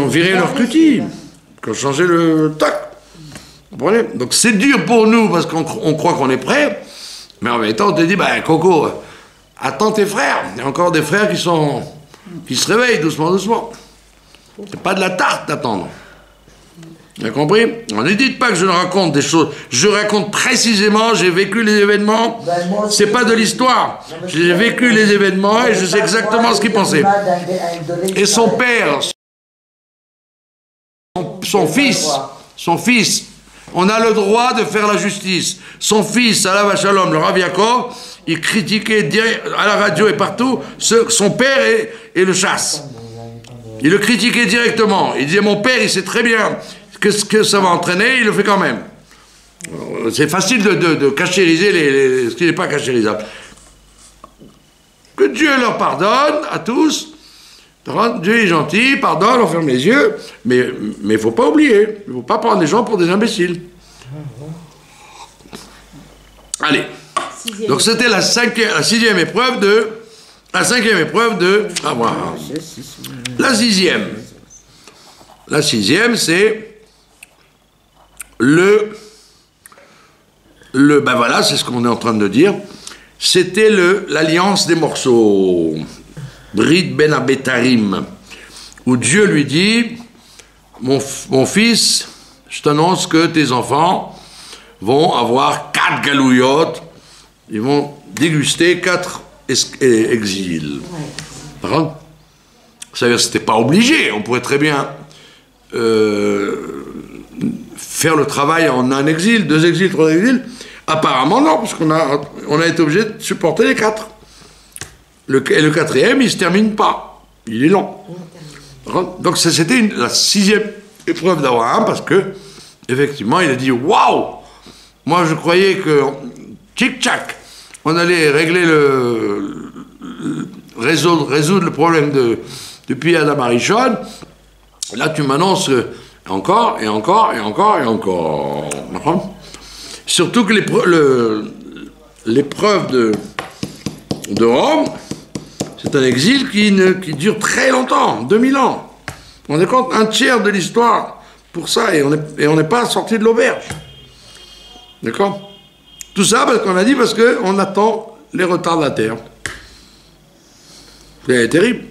viré leur cutie, qui ont changé le tac. Vous comprenez? Donc c'est dur pour nous, parce qu'on croit qu'on est prêt, mais en même temps, on te dit, Coco, attends tes frères. Il y a encore des frères qui se réveillent doucement, doucement. C'est pas de la tarte d'attendre. Vous avez compris? Ne dites pas que je ne raconte des choses. Je raconte précisément, j'ai vécu les événements. C'est pas de l'histoire. J'ai vécu les événements et je sais exactement ce qu'il pensait. Et son père, son fils, on a le droit de faire la justice. Son fils, Alav Shalom, le Rav Yaakov, il critiquait à la radio et partout son père et le chasse. Il le critiquait directement. Il disait, mon père, il sait très bien ce que ça va entraîner, il le fait quand même. C'est facile de cachériser ce qui n'est pas cachérisable. Que Dieu leur pardonne à tous. Dieu est gentil, pardonne, on ferme les yeux. Mais il ne faut pas oublier. Il ne faut pas prendre les gens pour des imbéciles. Allez. Donc c'était la cinquième épreuve de Abraham. La sixième, c'est voilà, c'est ce qu'on est en train de dire. C'était l'alliance des morceaux. Brit ben Abetarim. Où Dieu lui dit, mon fils, je t'annonce que tes enfants vont avoir 4 galouyot. Ils vont déguster 4 exils. Ouais. Ça veut dire que c'était pas obligé. On pourrait très bien faire le travail en un exil, 2 exils, 3 exils. Apparemment non, parce qu'on a été obligé de supporter les 4. Et le 4e, il se termine pas. Il est long. Donc c'était la 6e épreuve d'Abraham, parce que effectivement, il a dit waouh. Moi, je croyais que tchic-tchac, on allait régler résoudre le problème depuis Adam Arishon. Là, tu m'annonces encore, et encore, et encore, et encore. Surtout que l'épreuve de Rome, c'est un exil qui dure très longtemps, 2000 ans. On est compte, un tiers de l'histoire pour ça, et on n'est pas sorti de l'auberge. D'accord? Tout ça parce qu'on attend les retardataires. C'est terrible.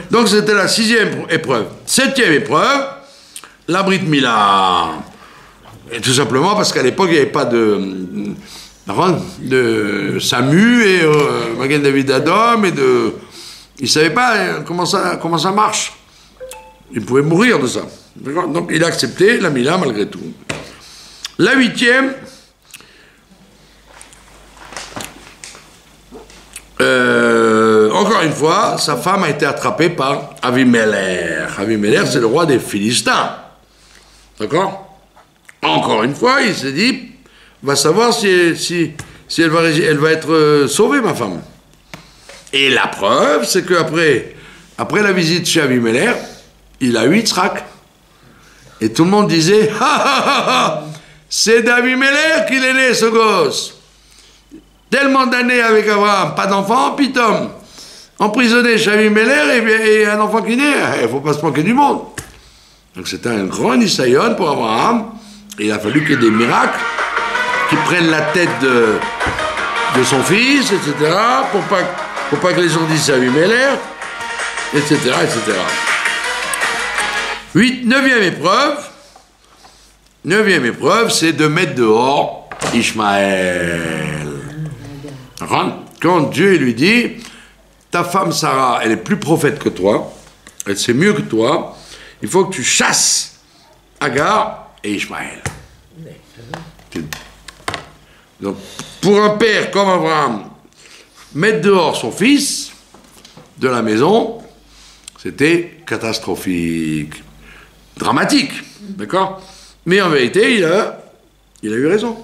Donc c'était la 6e épreuve. 7e épreuve, la Brit Mila. Et tout simplement parce qu'à l'époque, il n'y avait pas de SAMU et Magen David Adom et il ne savait pas comment ça marche. Il pouvait mourir de ça. Donc il a accepté la Mila malgré tout. La 8e, encore une fois, sa femme a été attrapée par Avimelech. Avimelech, c'est le roi des Philistins. D'accord? Encore une fois, il s'est dit, va savoir si elle va être sauvée, ma femme. Et la preuve, c'est qu'après la visite chez Avimelech, il a eu Yitzhak. Et tout le monde disait, c'est d'Avimelech qu'il est né, ce gosse. Tellement d'années avec Abraham, pas d'enfant, pitom. Emprisonné chez Avimelech et un enfant qui naît, il ne faut pas se manquer du monde. Donc c'était un grand nisayon pour Abraham. Et il a fallu qu'il y ait des miracles qui prennent la tête de son fils, etc., pour pas que les gens disent c'est Avimelech, etc., etc. 9e épreuve, c'est de mettre dehors Ishmaël. Quand Dieu lui dit, ta femme Sarah, elle est plus prophète que toi, elle sait mieux que toi, il faut que tu chasses Agar et Ishmaël. Donc, pour un père comme Abraham, mettre dehors son fils de la maison, c'était catastrophique, dramatique, d'accord? Mais en vérité, il a eu raison.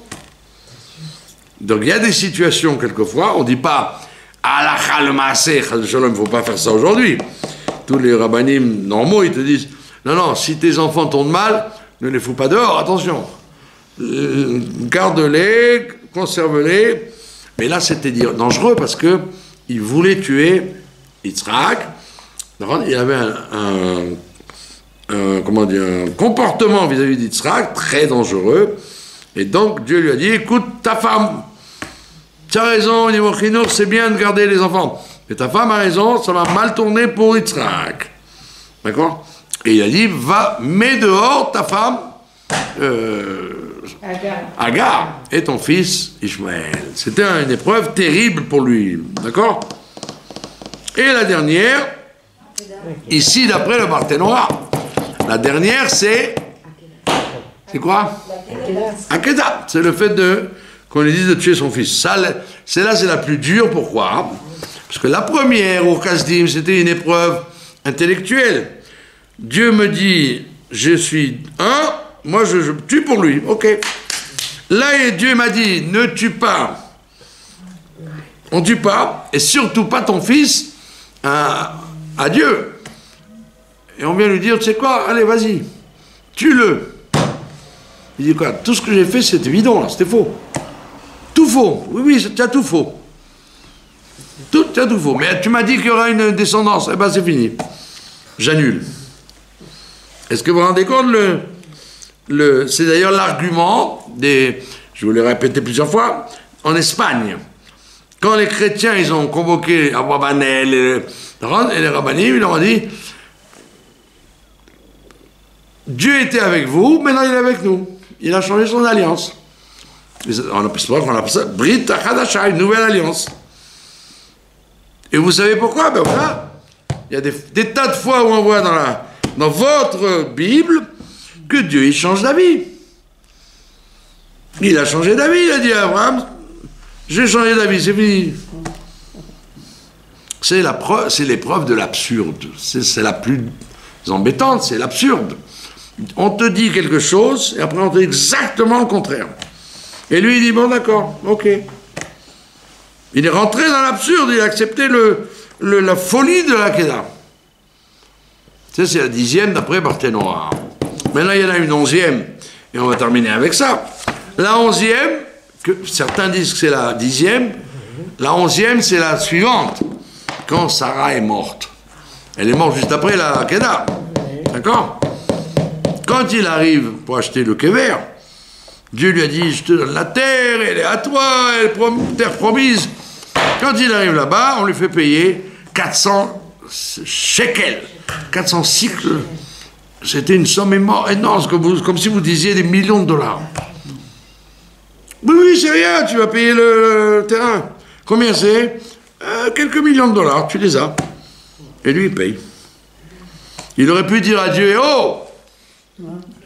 Donc il y a des situations, quelquefois, on ne dit pas « Halakha le maaseh, il ne faut pas faire ça aujourd'hui ». Tous les rabbinim normaux, ils te disent « Non, non, si tes enfants tournent mal, ne les fous pas dehors, attention. Garde-les, conserve-les. » Mais là, c'était dangereux parce qu'il voulait tuer Yitzhak. Il avait un comportement vis-à-vis d'Yitzhak très dangereux. Et donc, Dieu lui a dit, écoute, ta femme, tu as raison, au niveau chinour, c'est bien de garder les enfants. Mais ta femme a raison, ça va mal tourner pour Yitzhak. D'accord? Et il a dit, va, mets dehors ta femme, Agar, et ton fils, Ishmaël. C'était une épreuve terrible pour lui. D'accord? Et la dernière, ici, d'après le Barthénois, la dernière, c'est quoi? Akedah. C'est le fait qu'on lui dise de tuer son fils. Ça, c'est la plus dure. Pourquoi? Parce que la première, au Kasdim, c'était une épreuve intellectuelle. Dieu me dit, je suis un, moi je tue pour lui. Ok. Là, Dieu m'a dit, ne tue pas. On ne tue pas, et surtout pas ton fils à Dieu. Et on vient lui dire, tu sais quoi, allez, vas-y, tue-le. Il dit quoi? Tout ce que j'ai fait, c'était bidon, là, c'était faux. Tout faux. Oui, tu as tout faux. Tu as tout faux. Mais tu m'as dit qu'il y aura une descendance. Eh ben, c'est fini. J'annule. Est-ce que vous vous rendez compte c'est d'ailleurs l'argument je vous l'ai répété plusieurs fois, en Espagne. Quand les chrétiens, ils ont convoqué Abrabanel et les rabbinim, ils leur ont dit Dieu était avec vous, maintenant il est avec nous. Il a changé son alliance. On appelle ça Brit Hadassah, une nouvelle alliance. Et vous savez pourquoi? Ben voilà. Il y a des tas de fois où on voit dans votre Bible que Dieu il change d'avis. Il a changé d'avis, il a dit à Abraham, j'ai changé d'avis, c'est fini. C'est l'épreuve de l'absurde. C'est la plus embêtante, c'est l'absurde. On te dit quelque chose, et après on te dit exactement le contraire. Et lui, il dit, bon, d'accord, ok. Il est rentré dans l'absurde, il a accepté la folie de la Kedah. Ça, c'est la 10e d'après Barthénois. Maintenant, il y en a une 11e, et on va terminer avec ça. La 11e, que certains disent que c'est la 10e, la 11e, c'est la suivante. Quand Sarah est morte. Elle est morte juste après la Kedah. D'accord? Quand il arrive pour acheter le kéver, Dieu lui a dit, je te donne la terre, elle est à toi, terre promise. Quand il arrive là-bas, on lui fait payer 400 shekels, 400 cycles. C'était une somme énorme, comme si vous disiez des millions de dollars. Oui, c'est rien, tu vas payer le terrain. Combien c'est? Quelques millions de dollars, tu les as. Et lui, il paye. Il aurait pu dire à Dieu, oh,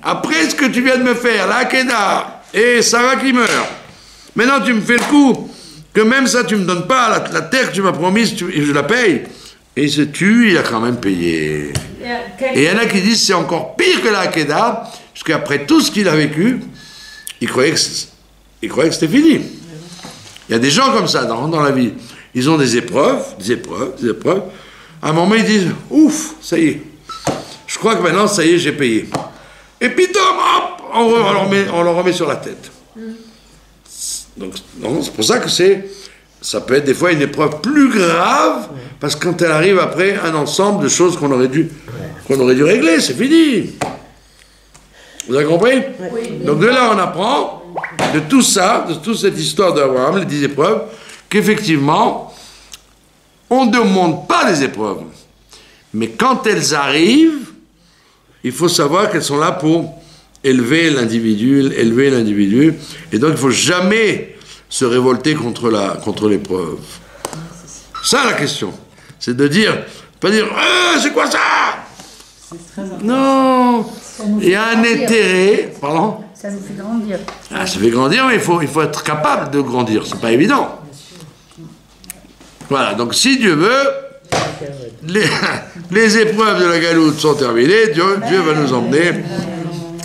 après ce que tu viens de me faire, la Kedah, et Sarah qui meurt, maintenant tu me fais le coup, que même ça tu me donnes pas, la terre que tu m'as promise, je la paye. Et il se tue, il a quand même payé. Et il y en a qui disent c'est encore pire que la Kedah, parce qu'après tout ce qu'il a vécu, il croyait que c'était fini. Il y a des gens comme ça dans la vie. Ils ont des épreuves. À un moment, ils disent, ouf, ça y est. Je crois que maintenant, ça y est, j'ai payé. Et puis, hop, on leur remet sur la tête. Donc, c'est pour ça que ça peut être des fois une épreuve plus grave, parce que quand elle arrive après un ensemble de choses qu'on aurait dû régler, c'est fini. Vous avez compris? Oui. Donc de là, on apprend de tout ça, de toute cette histoire d'Abraham, les 10 épreuves, qu'effectivement, on ne demande pas les épreuves. Mais quand elles arrivent, il faut savoir qu'elles sont là pour élever l'individu. Et donc, il ne faut jamais se révolter contre l'épreuve. Ça, la question. C'est de dire, pas dire, c'est quoi ça? Non, il y a un intérêt, pardon? Ça nous fait grandir. Ah, ça fait grandir, mais il faut être capable de grandir. C'est pas évident. Voilà, donc si Dieu veut, les épreuves de la galoute sont terminées. Dieu va nous emmener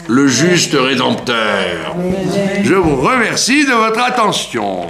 le juste rédempteur. Je vous remercie de votre attention.